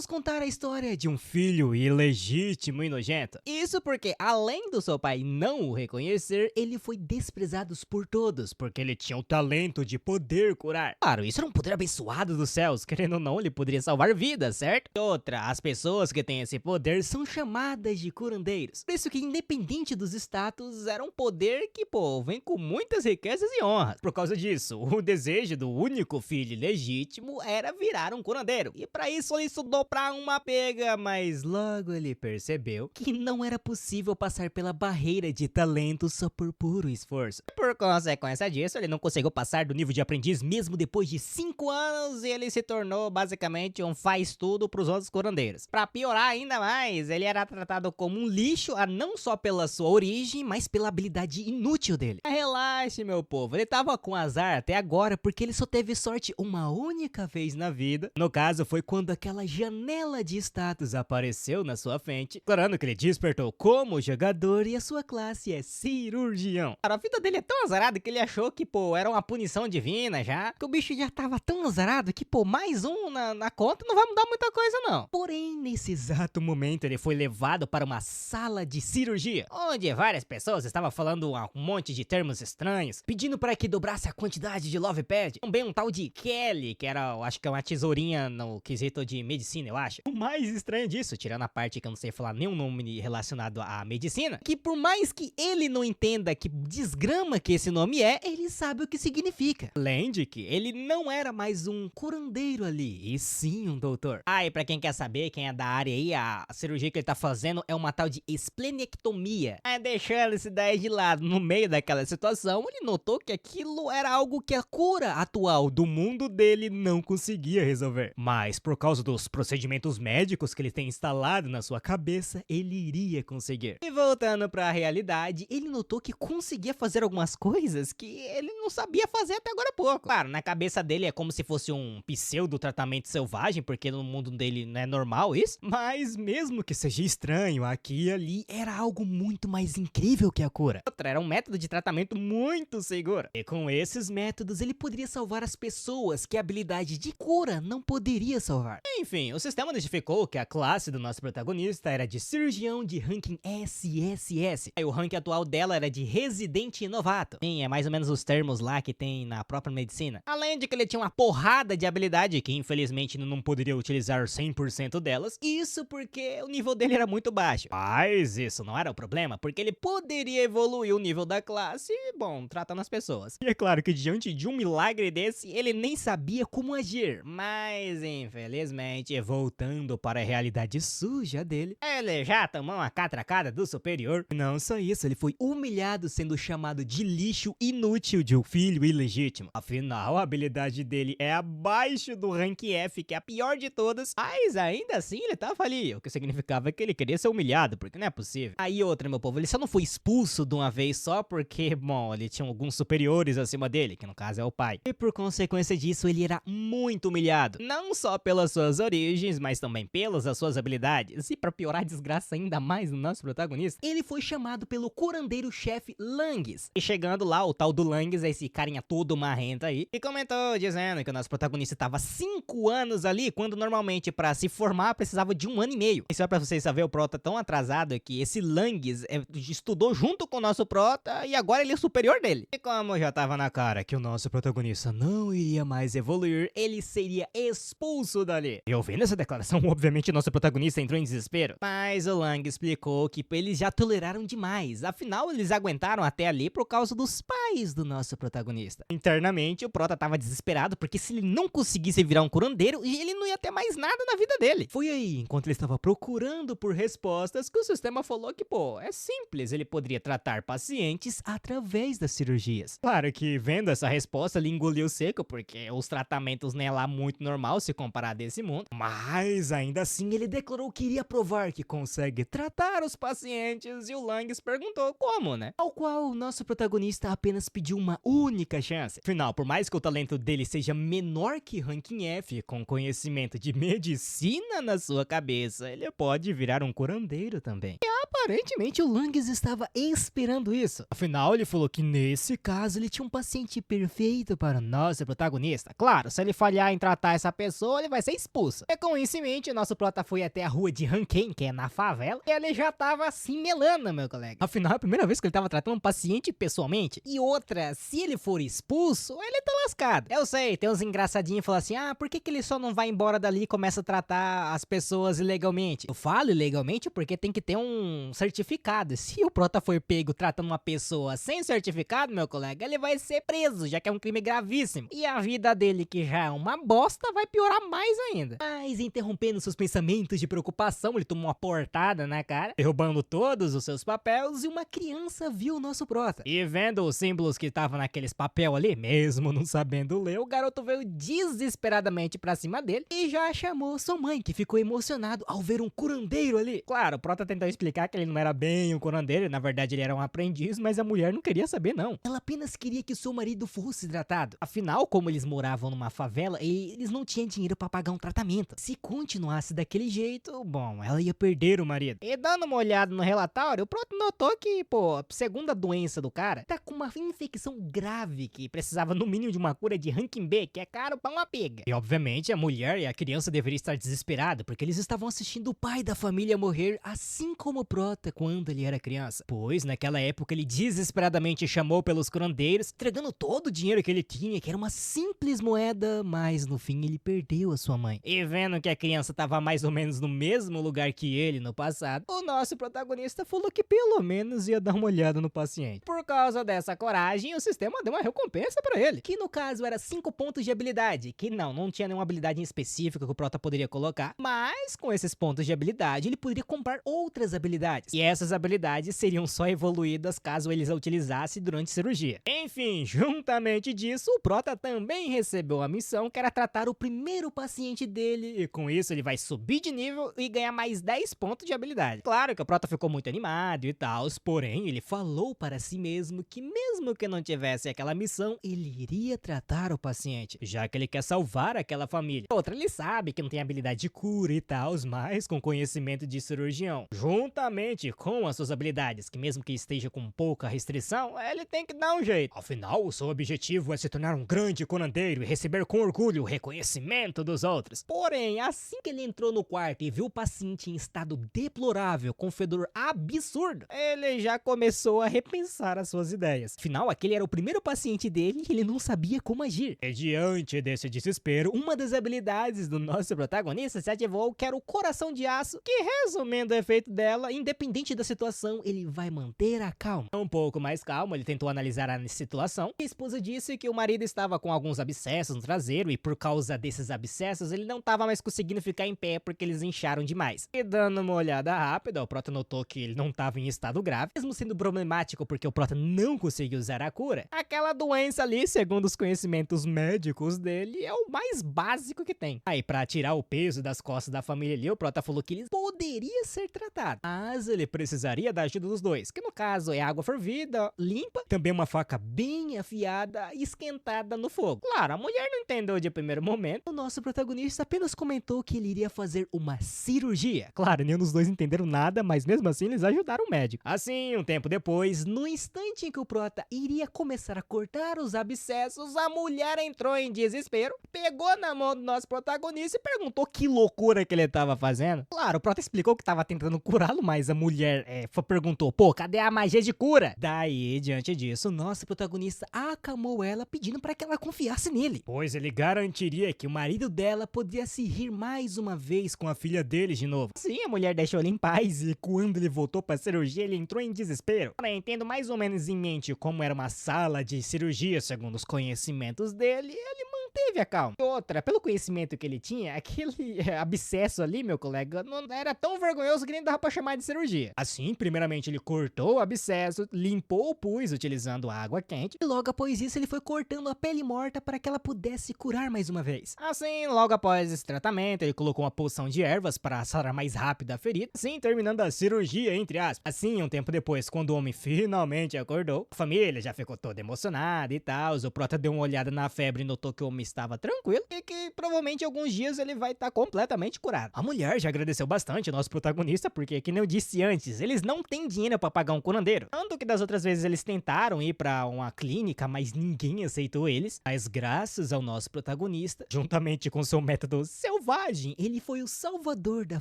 vamos contar a história de um filho ilegítimo e nojento. Isso porque, além do seu pai não o reconhecer, ele foi desprezado por todos, porque ele tinha o talento de poder curar. Claro, isso era um poder abençoado dos céus, querendo ou não, ele poderia salvar vidas, certo? E outra, as pessoas que têm esse poder são chamadas de curandeiros. Por isso que, independente dos status, era um poder que, pô, vem com muitas riquezas e honras. Por causa disso, o desejo do único filho legítimo era virar um curandeiro. E pra isso ele estudou pra uma pega, mas logo ele percebeu que não era possível passar pela barreira de talento só por puro esforço. Por consequência disso, ele não conseguiu passar do nível de aprendiz mesmo depois de 5 anos e ele se tornou basicamente um faz-tudo pros outros curandeiros. Pra piorar ainda mais, ele era tratado como um lixo, não só pela sua origem, mas pela habilidade inútil dele. Relaxe, meu povo, ele tava com azar até agora porque ele só teve sorte uma única vez na vida. No caso, foi quando aquela janela de status apareceu na sua frente, declarando que ele despertou como jogador e a sua classe é cirurgião. Cara, a vida dele é tão azarada que ele achou que, pô, era uma punição divina já, que o bicho já tava tão azarado que, pô, mais um na conta não vai mudar muita coisa não. Porém, nesse exato momento, ele foi levado para uma sala de cirurgia, onde várias pessoas estavam falando um monte de termos estranhos, pedindo para que dobrasse a quantidade de Love Pad. Também um tal de Kelly, que era, acho que é uma tesourinha no quesito de medicina, eu acho. O mais estranho disso, tirando a parte que eu não sei falar nenhum nome relacionado à medicina, que por mais que ele não entenda que desgrama que esse nome é, ele sabe o que significa. Além de que ele não era mais um curandeiro ali, e sim um doutor. Ah, e pra quem quer saber, quem é da área aí, a cirurgia que ele tá fazendo é uma tal de esplenectomia. Deixando essa ideia de lado, no meio daquela situação, ele notou que aquilo era algo que a cura atual do mundo dele não conseguia resolver. Mas por causa dos procedimentos médicos que ele tem instalado na sua cabeça, ele iria conseguir. E voltando pra realidade, ele notou que conseguia fazer algumas coisas que ele não sabia fazer até agora há pouco. Claro, na cabeça dele é como se fosse um pseudo tratamento selvagem, porque no mundo dele não é normal isso. Mas mesmo que seja estranho, aqui e ali era algo muito mais incrível que a cura. Outra, era um método de tratamento muito seguro. E com esses métodos ele poderia salvar as pessoas que a habilidade de cura não poderia salvar. Enfim, o sistema notificou que a classe do nosso protagonista era de cirurgião de ranking SSS. E o ranking atual dela era de residente novato. Sim, é mais ou menos os termos lá que tem na própria medicina. Além de que ele tinha uma porrada de habilidade que infelizmente não poderia utilizar 100% delas. Isso porque o nível dele era muito baixo. Mas isso não era o problema, porque ele poderia evoluir o nível da classe, bom, tratando as pessoas. E é claro que diante de um milagre desse, ele nem sabia como agir. Mas infelizmente, voltando para a realidade suja dele, ele já tomou uma catracada do superior. Não só isso, ele foi humilhado sendo chamado de lixo inútil de um filho ilegítimo. Afinal, a habilidade dele é abaixo do rank F, que é a pior de todas, mas ainda assim ele tava ali, o que significava que ele queria ser humilhado, porque não é possível. Aí outra, meu povo, ele só não foi expulso de uma vez só porque, bom, ele tinha alguns superiores acima dele, que no caso é o pai. E por consequência disso, ele era muito humilhado, não só pelas suas origens, mas também pelas suas habilidades. E pra piorar a desgraça ainda mais no nosso protagonista, ele foi chamado pelo curandeiro-chefe Langues. E chegando lá, o tal do Langues é esse carinha todo marrento aí, e comentou dizendo que o nosso protagonista tava 5 anos ali, quando normalmente pra se formar precisava de 1 ano e meio. E só pra vocês saberem, o prota tão atrasado que esse Langues estudou junto com o nosso prota e agora ele é o superior dele. E como já tava na cara que o nosso protagonista não iria mais evoluir, ele seria expulso dali. E ouvindo essa declaração, obviamente nosso protagonista entrou em desespero. Mas o Lang explicou que eles já toleraram demais, afinal eles aguentaram até ali por causa dos pais do nosso protagonista. Internamente o prota tava desesperado porque se ele não conseguisse virar um curandeiro, ele não ia ter mais nada na vida dele. Foi aí, enquanto ele estava procurando por respostas, que o sistema falou que, pô, é simples, ele poderia tratar pacientes através das cirurgias. Claro que vendo essa resposta ele engoliu seco, porque os tratamentos não é lá muito normal se comparar desse mundo, mas ainda assim ele declarou que iria provar que consegue tratar os pacientes e o Langues perguntou como, né? Ao qual o nosso protagonista apenas pediu uma única chance. Afinal, por mais que o talento dele seja menor que ranking F, com conhecimento de medicina na sua cabeça, ele pode virar um curandeiro também. E aparentemente o Langues estava esperando isso. Afinal, ele falou que nesse caso ele tinha um paciente perfeito para o nosso protagonista. Claro, se ele falhar em tratar essa pessoa, ele vai ser expulso. E com isso em mente, o nosso prota foi até a rua de Rankin, que é na favela, e ele já tava assim melando, meu colega. Afinal, é a primeira vez que ele tava tratando um paciente pessoalmente. E outra, se ele for expulso, ele tá lascado. Eu sei, tem uns engraçadinhos que falam assim, por que ele só não vai embora dali e começa a tratar as pessoas ilegalmente? Eu falo ilegalmente porque tem que ter um certificado. Se o prota for pego tratando uma pessoa sem certificado, meu colega, ele vai ser preso, já que é um crime gravíssimo. E a vida dele, que já é uma bosta, vai piorar mais ainda. Mas interrompendo seus pensamentos de preocupação, ele tomou uma portada na cara, derrubando todos os seus papéis, e uma criança viu o nosso prota. E vendo os símbolos que estavam naqueles papel ali, mesmo não sabendo ler, o garoto veio desesperadamente pra cima dele e já chamou sua mãe, que ficou emocionado ao ver um curandeiro ali. Claro, o prota tentou explicar que ele não era bem um curandeiro, na verdade ele era um aprendiz, mas a mulher não queria saber não. Ela apenas queria que seu marido fosse tratado. Afinal, como eles moravam numa favela, eles não tinham dinheiro pra pagar um tratamento. Se continuasse daquele jeito, bom, ela ia perder o marido. E dando uma olhada no relatório, o prota notou que, segundo a doença do cara, tá com uma infecção grave que precisava no mínimo de uma cura de Rankin B, que é caro pra uma pega. E obviamente a mulher e a criança deveriam estar desesperadas, porque eles estavam assistindo o pai da família morrer, assim como o prota quando ele era criança. Pois naquela época ele desesperadamente chamou pelos curandeiros, entregando todo o dinheiro que ele tinha, que era uma simples moeda, mas no fim ele perdeu a sua mãe. E vendo que a criança tava mais ou menos no mesmo lugar que ele no passado, o nosso protagonista falou que pelo menos ia dar uma olhada no paciente. Por causa dessa coragem, o sistema deu uma recompensa pra ele, que no caso era 5 pontos de habilidade, que não tinha nenhuma habilidade em específica que o prota poderia colocar, mas com esses pontos de habilidade ele poderia comprar outras habilidades, e essas habilidades seriam só evoluídas caso eles a utilizasse durante cirurgia. Enfim, juntamente disso, o prota também recebeu a missão que era tratar o primeiro paciente dele, e com isso ele vai subir de nível e ganhar mais 10 pontos de habilidade. Claro que o prota ficou muito animado e tal, porém ele falou para si mesmo que mesmo que não tivesse aquela missão, ele iria tratar o paciente, já que ele quer salvar aquela família. Outra, ele sabe que não tem habilidade de cura e tal, mas com conhecimento de cirurgião, juntamente com as suas habilidades, que mesmo que esteja com pouca restrição, ele tem que dar um jeito. Afinal, o seu objetivo é se tornar um grande curandeiro e receber com orgulho o reconhecimento dos outros. Porém, assim que ele entrou no quarto e viu o paciente em estado deplorável, com fedor absurdo, ele já começou a repensar as suas ideias. Afinal, aquele era o primeiro paciente dele e ele não sabia como agir. E diante desse desespero, uma das habilidades do nosso protagonista se ativou, que era o coração de aço, que resumindo o efeito dela, independente da situação, ele vai manter a calma. Um pouco mais calmo, ele tentou analisar a situação. A esposa disse que o marido estava com alguns abscessos no traseiro e por causa desses abscessos ele não estava mais conseguindo ficar em pé porque eles incharam demais. E dando uma olhada rápida, o prota notou que ele não estava em estado grave, mesmo sendo problemático porque o prota não conseguiu usar a cura. Aquela doença ali, segundo os conhecimentos médicos dele, é o mais básico que tem. Aí, pra tirar o peso das costas da família ali, o prota falou que ele poderia ser tratado, mas ele precisaria da ajuda dos dois, que no caso é água fervida, limpa, também uma faca bem afiada e esquentada no fogo. Claro, a mulher não entendeu de primeiro momento, o nosso protagonista apenas comentou que ele iria fazer uma cirurgia. Claro, nenhum dos dois entenderam nada, mas mesmo assim eles ajudaram o médico. Assim, um tempo depois, no instante em que o prota iria começar a cortar os abscessos, a mulher entrou em desespero, pegou na mão do nosso protagonista e perguntou que loucura que ele tava fazendo. Claro, o prota explicou que tava tentando curá-lo, mas a mulher perguntou, cadê a magia de cura? Daí, diante disso, o nosso protagonista acalmou ela, pedindo para que ela confiasse nele, pois ele garantiria que o marido dela podia se rir mais uma vez com a filha deles de novo. Sim, a mulher deixou ele em paz e quando ele voltou pra cirurgia, ele entrou em desespero. Tendo mais ou menos em mente como era uma sala de cirurgia, segundo os conhecimentos dele, ele manteve a calma. Outra, pelo conhecimento que ele tinha, aquele abscesso ali, meu colega, não era tão vergonhoso que nem dava pra chamar de cirurgia. Assim, primeiramente ele cortou o abscesso, limpou o pus utilizando água quente, e logo após isso ele foi cortando a pele morta para que ela pudesse curar mais uma vez. Assim, logo após esse tratamento, ele colocou uma poção de ervas para sarar mais rápido a ferida, assim terminando a cirurgia, entre aspas. Assim, um tempo depois, quando o homem finalmente acordou, a família já ficou toda emocionada e tal, o prota deu uma olhada na febre e notou que o homem estava tranquilo e que provavelmente em alguns dias ele vai estar completamente curado. A mulher já agradeceu bastante o nosso protagonista, porque, que nem eu disse antes, eles não têm dinheiro pra pagar um curandeiro. Tanto que das outras vezes eles tentaram ir pra uma clínica, mas ninguém aceitou eles. Mas graças ao nosso protagonista, juntamente com seu método selvagem, ele foi o salvador da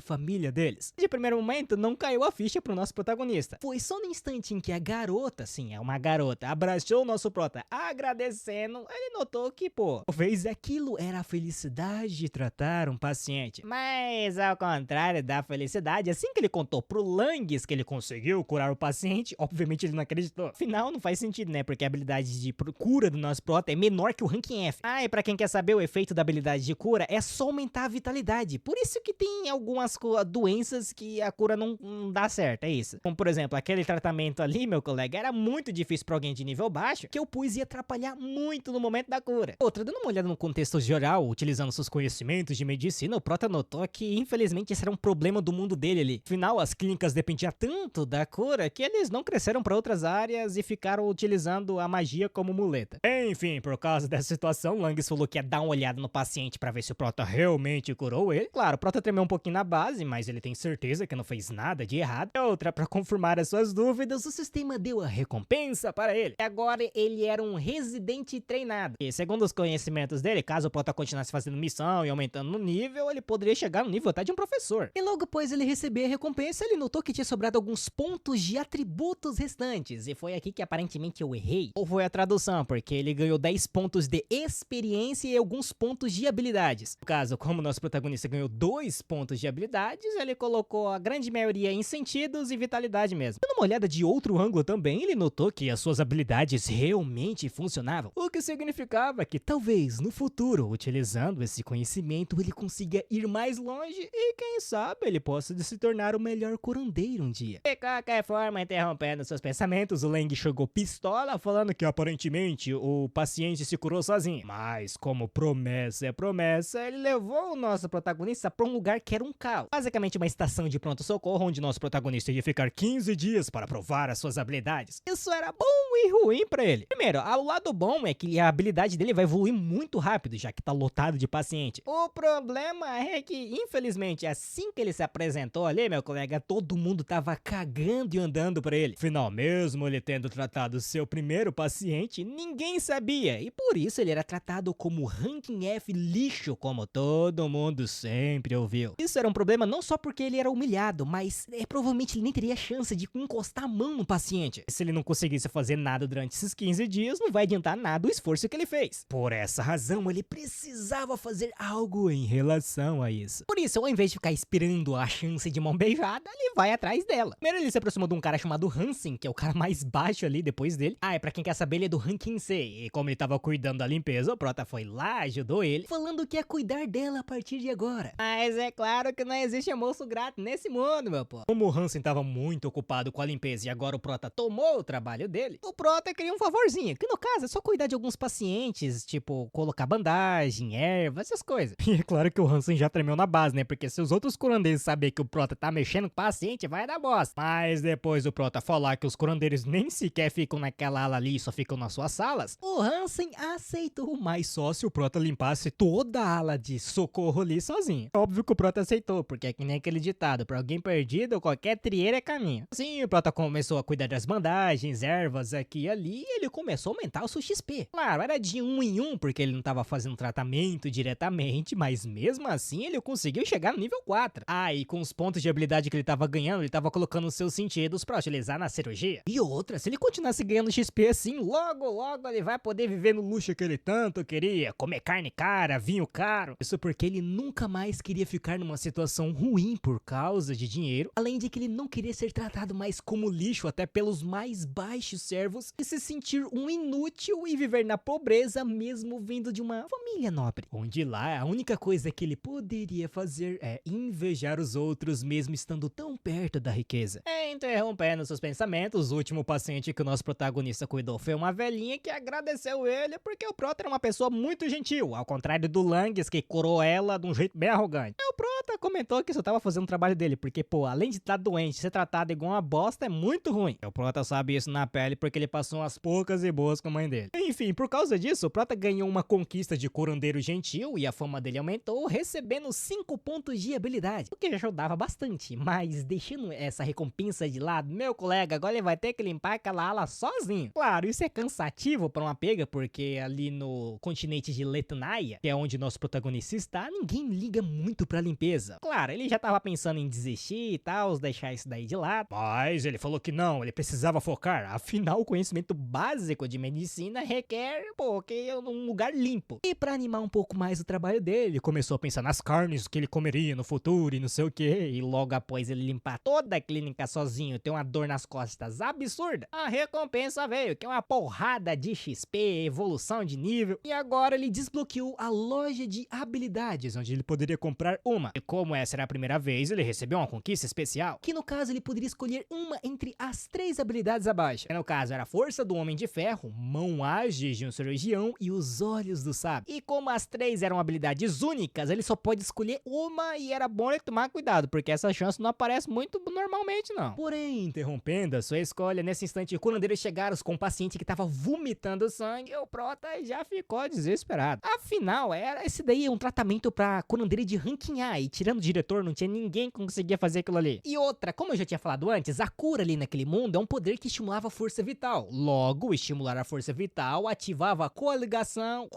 família deles. De primeiro momento, não caiu a ficha pro nosso protagonista. Foi só no instante em que a garota, sim, é uma garota, abraçou o nosso prota agradecendo, ele notou que, pô, talvez aquilo era a felicidade de tratar um paciente. Mas ao contrário da felicidade, assim que ele contou pro Langues que ele conseguiu curar o paciente, obviamente ele não acreditou. Afinal, não faz sentido, né? Porque a habilidade de cura do nosso prota é menor que o ranking F. Ah, e pra quem quer saber, o efeito da habilidade de cura é só aumentar a vitalidade. Por isso que tem algumas doenças que a cura não dá certo, é isso. Como, por exemplo, aquele tratamento ali, meu colega, era muito difícil pra alguém de nível baixo, que eu pus ia atrapalhar muito no momento da cura. Outra, dando uma olhada no contexto geral, utilizando seus conhecimentos de medicina, o prota notou que, infelizmente, esse era um problema do mundo dele ali. Afinal, as clínicas dependiam tanto da cura que eles não cresceram pra outras áreas e ficaram utilizando a magia como muleta. Enfim, por causa dessa situação, Langues falou que ia dar uma olhada no paciente pra ver se o prota realmente curou ele. Claro, o prota tremeu um pouquinho na base, mas ele tem certeza que não fez nada de errado. E outra, pra confirmar as suas dúvidas, o sistema deu a recompensa para ele. E agora ele era um residente treinado. E segundo os conhecimentos dele, caso o prota continuasse fazendo missão e aumentando no nível, ele poderia chegar no nível até de um professor. E logo após ele receber a recompensa, ele notou que tinha sobrado alguns pontos de atributos restantes. E foi aqui que aparentemente eu errei. Ou foi a tradução, porque ele ganhou 10 pontos de experiência e alguns pontos de habilidades. No caso, como nosso protagonista ganhou 2 pontos de habilidades, ele colocou a grande maioria em sentidos e vitalidade mesmo. Dando uma olhada de outro ângulo também, ele notou que as suas habilidades realmente funcionavam. O que significava que talvez no futuro, utilizando esse conhecimento, ele consiga ir mais longe e quem sabe ele possa se tornar o melhor curandeiro um dia. De qualquer forma, interrompendo seus pensamentos, o Lang chegou pistola falando que aparentemente o paciente se curou sozinho. Mas como promessa é promessa, ele levou o nosso protagonista para um lugar que era um caos. Basicamente uma estação de pronto-socorro onde nosso protagonista ia ficar 15 dias para provar as suas habilidades. Isso era bom e ruim para ele. Primeiro, o lado bom é que a habilidade dele vai evoluir muito rápido, já que tá lotado de paciente. O problema é que, infelizmente, assim que ele se apresentou ali, meu colega, todo mundo tava cagando e andando pra ele. Afinal, mesmo ele tendo tratado seu primeiro paciente, ninguém sabia, e por isso ele era tratado como ranking F lixo, como todo mundo sempre ouviu. Isso era um problema não só porque ele era humilhado, mas provavelmente ele nem teria chance de encostar a mão no paciente. Se ele não conseguisse fazer nada durante esses 15 dias, não vai adiantar nada o esforço que ele fez. Por essa razão, ele precisava fazer algo em relação a isso. Por isso, ao invés de ficar esperando a chance de mão beijada, ele vai atrás dela. Primeiro ele se aproximou de um cara chamado Hansen, que é o cara mais baixo ali depois dele. Ah, e pra quem quer saber, ele é do ranking C. E como ele tava cuidando da limpeza, o prota foi lá, ajudou ele, falando que ia cuidar dela a partir de agora. Mas é claro que não existe almoço grátis nesse mundo, meu pô. Como o Hansen tava muito ocupado com a limpeza e agora o prota tomou o trabalho dele, o prota queria um favorzinho, que no caso é só cuidar de alguns pacientes, tipo colocar bandagem, erva, essas coisas. E é claro que o Hansen já tremeu na base, né? Porque se os outros curandeiros saberem que o prota tá mexendo com o paciente, vai dar bosta. Mas depois o prota falar que os curandeiros nem sequer ficam naquela ala ali, só ficam nas suas salas, o Hansen aceitou, mas só se o prota limpasse toda a ala de socorro ali sozinho. Óbvio que o prota aceitou, porque é que nem aquele ditado, pra alguém perdido, qualquer trieira é caminho. Assim, o prota começou a cuidar das bandagens, ervas aqui e ali, e ele começou a aumentar o seu XP. Claro, era de 1 em 1, porque ele não tava fazendo tratamento diretamente, mas mesmo assim ele conseguiu chegar no nível 4. Ah, e com os pontos de habilidade que ele tava ganhando, ele tava colocando os seus sentidos pra utilizar na cirurgia. E outra, se ele continuasse ganhando XP assim, logo ele vai poder viver no luxo que ele tanto queria, comer carne cara, vinho caro. Isso porque ele nunca mais queria ficar numa situação ruim por causa de dinheiro, além de que ele não queria ser tratado mais como lixo até pelos mais baixos servos e se sentir um inútil e viver na pobreza mesmo vindo de uma família nobre, onde lá a única coisa que ele poderia fazer é invejar os outros mesmo estando tão perto da riqueza. Interrompendo seus pensamentos, o último paciente que o nosso protagonista cuidou foi uma velhinha que agradeceu ele porque o prota era uma pessoa muito gentil, ao contrário do Langues que curou ela de um jeito bem arrogante. E o prota comentou que só tava fazendo o trabalho dele, porque pô, além de estar doente, ser tratado igual uma bosta é muito ruim. E o prota sabe isso na pele porque ele passou umas poucas e boas com a mãe dele. Enfim, por causa disso, o prota ganhou uma conquista de curandeiro gentil e a fama dele aumentou, recebendo 5 pontos de habilidade, o que já ajudava bastante. Mas deixando essa recompensa de lado, meu colega agora ele vai ter que limpar aquela ala sozinho. Claro, isso é cansativo pra uma pega, porque ali no continente de Letnaia, que é onde nosso protagonista está, ninguém liga muito pra limpeza. Claro, ele já tava pensando em desistir e tal, deixar isso daí de lado, mas ele falou que não, ele precisava focar, afinal o conhecimento básico de medicina requer, que um lugar limpo. E pra animar um pouco mais o trabalho dele, ele começou a pensar nas carnes que ele comeria no futuro e não sei o que, e logo após ele limpar toda a clínica sozinho, ter uma dor nas costas absurda, a recompensa veio, que é uma porrada de XP, evolução de nível, e agora ele desbloqueou a loja de habilidades, onde ele poderia comprar uma. E como essa era a primeira vez, ele recebeu uma conquista especial, que no caso ele poderia escolher uma entre as 3 habilidades abaixo. Que no caso era a força do Homem de Ferro, mão ágeis de um cirurgião e os olhos do sábio. E como as 3 eram habilidades únicas, ele só pode escolher uma e era bom ele tomar cuidado, porque essa chance não aparece muito normalmente não. Porém, interrompendo a sua escolha, nesse instante, quando eles chegaram com um paciente que tava vomitando sangue, o Prota já ficou desesperado. Afinal, esse daí é um tratamento pra curandeira de ranking A, e tirando o diretor, não tinha ninguém que conseguia fazer aquilo ali. E outra, como eu já tinha falado antes, a cura ali naquele mundo é um poder que estimulava a força vital. Logo, estimular a força vital ativava a coagulação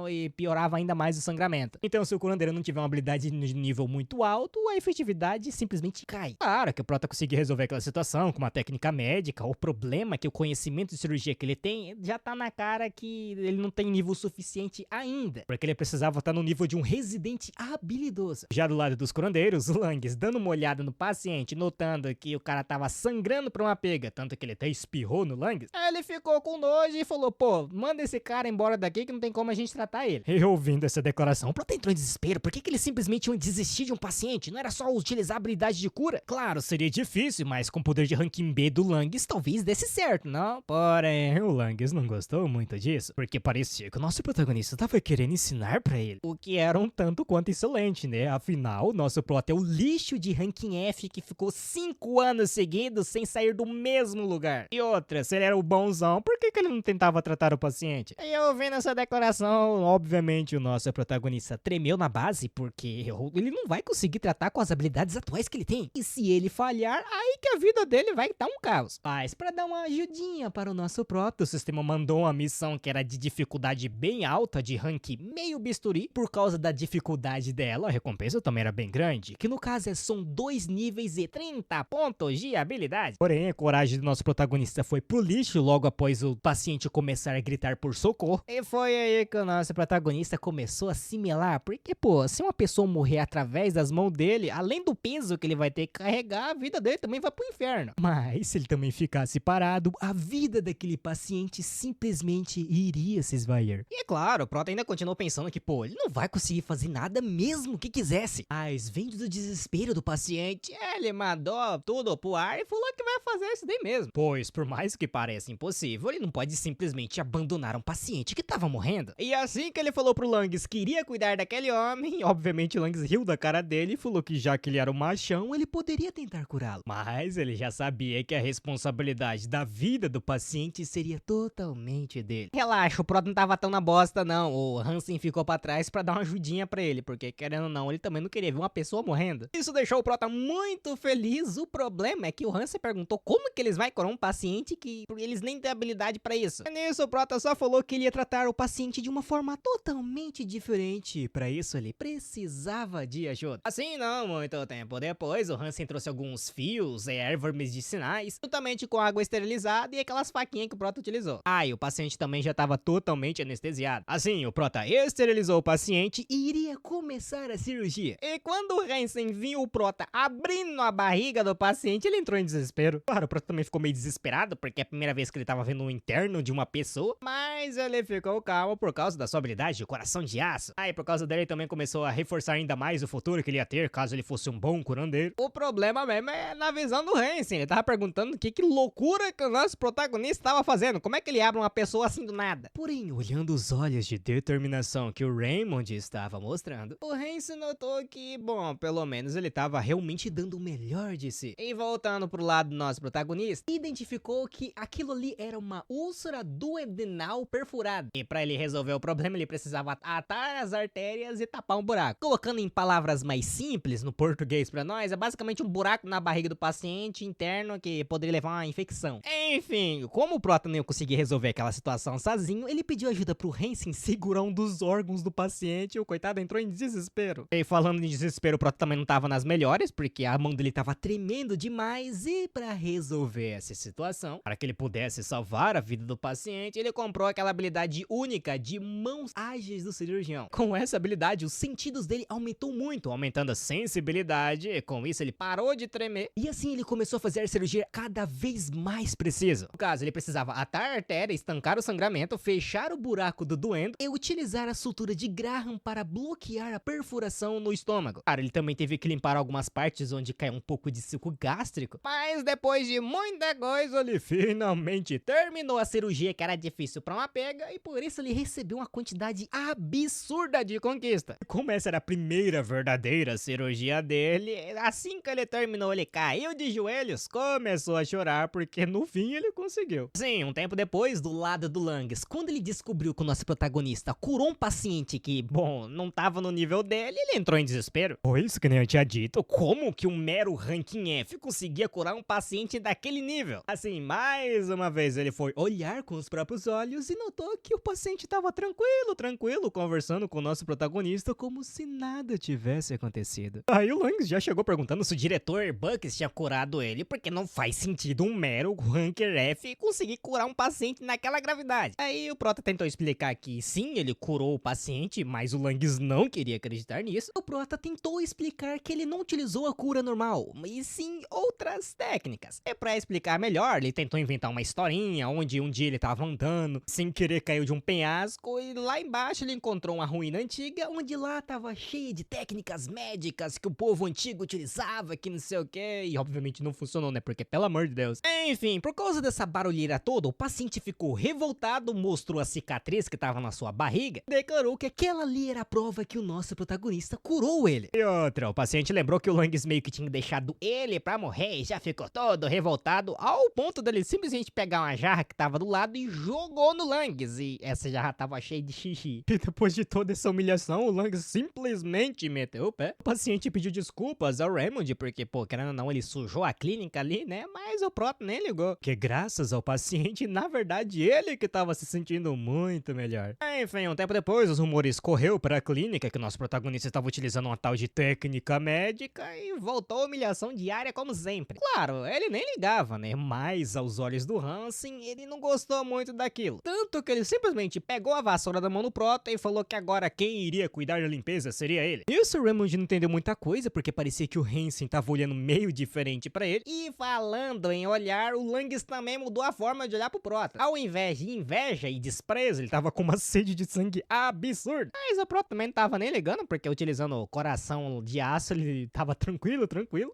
e piorava ainda mais o sangramento. Então, se o curandeiro não tiver uma habilidade de nível muito alto, a efetividade simplesmente cai. Claro que o Prota conseguia resolver aquela situação com uma técnica médica. O problema é que o conhecimento de cirurgia que ele tem já tá na cara que ele não tem nível suficiente ainda, porque ele precisava estar no nível de um residente habilidoso. Já do lado dos curandeiros, o Langes, dando uma olhada no paciente, notando que o cara tava sangrando pra uma pega, tanto que ele até espirrou no Langes, aí ele ficou com nojo e falou, manda esse cara embora daqui que não tem como a gente tratar ele. E ouvindo essa declaração, o Prota entrou em desespero. Por que eles simplesmente iam desistir de um paciente? Não era só utilizar a habilidade de cura? Claro, seria difícil, mas com o poder de ranking B do Langes, talvez desse certo, não? Porém, o Langes não gostou muito disso, porque parecia que o nosso protagonista tava querendo ensinar pra ele, o que era um tanto quanto insolente, né? Afinal, nosso Prota é o lixo de ranking F que ficou 5 anos seguidos sem sair do mesmo lugar. E outra, se ele era o bonzão, por que ele não tentava tratar o paciente? E ouvindo essa declaração, obviamente o nosso protagonista tremeu na base, porque ele não vai conseguir tratar com as habilidades atuais que ele tem. E se ele falhar, aí que a vida dele vai estar um caos. Mas pra dar uma ajudinha para o nosso Prota, o sistema mandou uma missão que era de dificuldade bem alta, de rank meio bisturi. Por causa da dificuldade dela, a recompensa também era bem grande, que no caso são 2 níveis e 30 pontos de habilidade. Porém, a coragem do nosso protagonista foi pro lixo logo após o paciente começar a gritar por socorro. E foi aí que o nosso protagonista começou a assimilar, porque se uma pessoa morrer através das mãos dele, além do peso que ele vai ter que carregar, a vida dele também vai pro inferno. Mas se ele também ficasse parado, a vida daquele paciente simplesmente iria se esvair. E é claro, o Prota ainda continuou pensando que, ele não vai conseguir fazer nada mesmo que quisesse. Mas vendo do desespero do paciente, ele mandou tudo pro ar e falou que vai fazer isso daí mesmo. Pois, por mais que pareça impossível, ele não pode simplesmente abandonar um paciente que tava morrendo. E assim que ele falou pro Langes que iria cuidar daquele homem, obviamente o Langes riu da cara dele e falou que já que ele era um machão, ele poderia tentar curá-lo. Mas ele já sabia que a responsabilidade da vida do paciente seria totalmente dele. Relaxa, o Prota não tava tão na bosta não. O Hansen ficou pra trás pra dar uma ajudinha pra ele, porque querendo ou não, ele também não queria ver uma pessoa morrendo. Isso deixou o Prota muito feliz. O problema é que o Hansen perguntou como que eles vão curar um paciente que eles nem têm habilidade pra isso. E nisso o Prota só falou que ele ia tratar o paciente de uma forma totalmente diferente. Pra isso ele precisava de ajuda. Assim, não muito tempo depois, o Hansen trouxe alguns fios, ervas medicinais, juntamente com água esterilizada e aquelas faquinhas que o Prota utilizou. E o paciente também já estava totalmente anestesiado. Assim, o Prota esterilizou o paciente e iria começar a cirurgia. E quando o Hansen viu o Prota abrindo a barriga do paciente, ele entrou em desespero. Claro, o Prota também ficou meio desesperado, porque é a primeira vez que ele tava vendo um interno de uma pessoa, mas ele ficou calmo por causa da sua habilidade de coração de aço. Aí, por causa dele, também começou a reforçar ainda mais o futuro que ele ia ter, caso ele fosse um bom curandeiro. O problema mesmo é na visão do Hansen. Ele tava perguntando que loucura que o nosso protagonista tava fazendo. Como é que ele abre uma pessoa assim do nada? Porém, olhando os olhos de determinação que o Raymond estava mostrando, o Hansen notou que, pelo menos ele tava realmente dando o melhor de si. E voltando pro lado do nosso protagonista, identificou que aquilo ali era uma úlcera duodenal perfurada. nada. E pra ele resolver o problema, ele precisava atar as artérias e tapar um buraco. Colocando em palavras mais simples, no português pra nós, é basicamente um buraco na barriga do paciente interno que poderia levar a uma infecção. Enfim, como o Prota não ia conseguir resolver aquela situação sozinho, ele pediu ajuda pro Hansen segurar um dos órgãos do paciente e o coitado entrou em desespero. E falando em desespero, o Prota também não tava nas melhores, porque a mão dele tava tremendo demais e pra resolver essa situação, para que ele pudesse salvar a vida do paciente, ele comprou aquela habilidade única de mãos ágeis do cirurgião. Com essa habilidade, os sentidos dele aumentou muito, aumentando a sensibilidade, e com isso ele parou de tremer, e assim ele começou a fazer a cirurgia cada vez mais precisa. No caso, ele precisava atar a artéria, estancar o sangramento, fechar o buraco do doendo e utilizar a sutura de Graham para bloquear a perfuração no estômago. Cara, ele também teve que limpar algumas partes onde caiu um pouco de suco gástrico, mas depois de muita coisa, ele finalmente terminou a cirurgia que era difícil pra uma pega e por isso ele recebeu uma quantidade absurda de conquista. Como essa era a primeira verdadeira cirurgia dele, assim que ele terminou, ele caiu de joelhos, começou a chorar porque no fim ele conseguiu. Sim, um tempo depois, do lado do Langes, quando ele descobriu que o nosso protagonista curou um paciente que, bom, não tava no nível dele, ele entrou em desespero. Pois, que nem eu tinha dito, como que um mero ranking F conseguia curar um paciente daquele nível? Assim, mais uma vez ele foi olhar com os próprios olhos e notou que o paciente tava tranquilo, conversando com o nosso protagonista como se nada tivesse acontecido. Aí o Langes já chegou perguntando se o diretor Bucks tinha curado ele, porque não faz sentido um mero ranker F conseguir curar um paciente naquela gravidade. Aí o Prota tentou explicar que sim, ele curou o paciente, mas o Langes não queria acreditar nisso. O Prota tentou explicar que ele não utilizou a cura normal, mas sim outras técnicas. E pra explicar melhor, ele tentou inventar uma historinha onde um dia ele tava andando, sem querer caiu de um penhasco e lá embaixo ele encontrou uma ruína antiga, onde lá tava cheia de técnicas médicas que o povo antigo utilizava, que não sei o que, e obviamente não funcionou, né? Porque pelo amor de Deus. Enfim, por causa dessa barulheira toda, o paciente ficou revoltado, mostrou a cicatriz que tava na sua barriga, declarou que aquela ali era a prova que o nosso protagonista curou ele. E outra, o paciente lembrou que o Langes meio que tinha deixado ele pra morrer e já ficou todo revoltado, ao ponto dele simplesmente pegar uma jarra que tava do lado e jogou no Langes, e essa jarra tava cheia de xixi. E depois de toda essa humilhação, o Langes simplesmente meteu o pé. O paciente pediu desculpas ao Raymond, porque, pô, querendo ou não, ele sujou a clínica ali, né? Mas o Prota nem ligou. Que graças ao paciente, na verdade, ele que tava se sentindo muito melhor. Enfim, um tempo depois, os rumores correu para a clínica que o nosso protagonista estava utilizando uma tal de técnica médica e voltou a humilhação diária como sempre. Claro, ele nem ligava, né? Mas aos olhos do Hansen, ele não gostou muito daquilo. Tanto que ele simplesmente pegou a vassoura da mão do Prota e falou que agora quem iria cuidar da limpeza seria ele. Isso o Raymond não entendeu muita coisa, porque parecia que o Hansen tava olhando meio diferente pra ele. E falando em olhar, o Langes também mudou a forma de olhar pro Prota. Ao invés de inveja e desprezo, ele tava com uma sede de sangue absurda. Mas o Prota também não tava nem ligando, porque utilizando o coração de aço, ele tava tranquilo.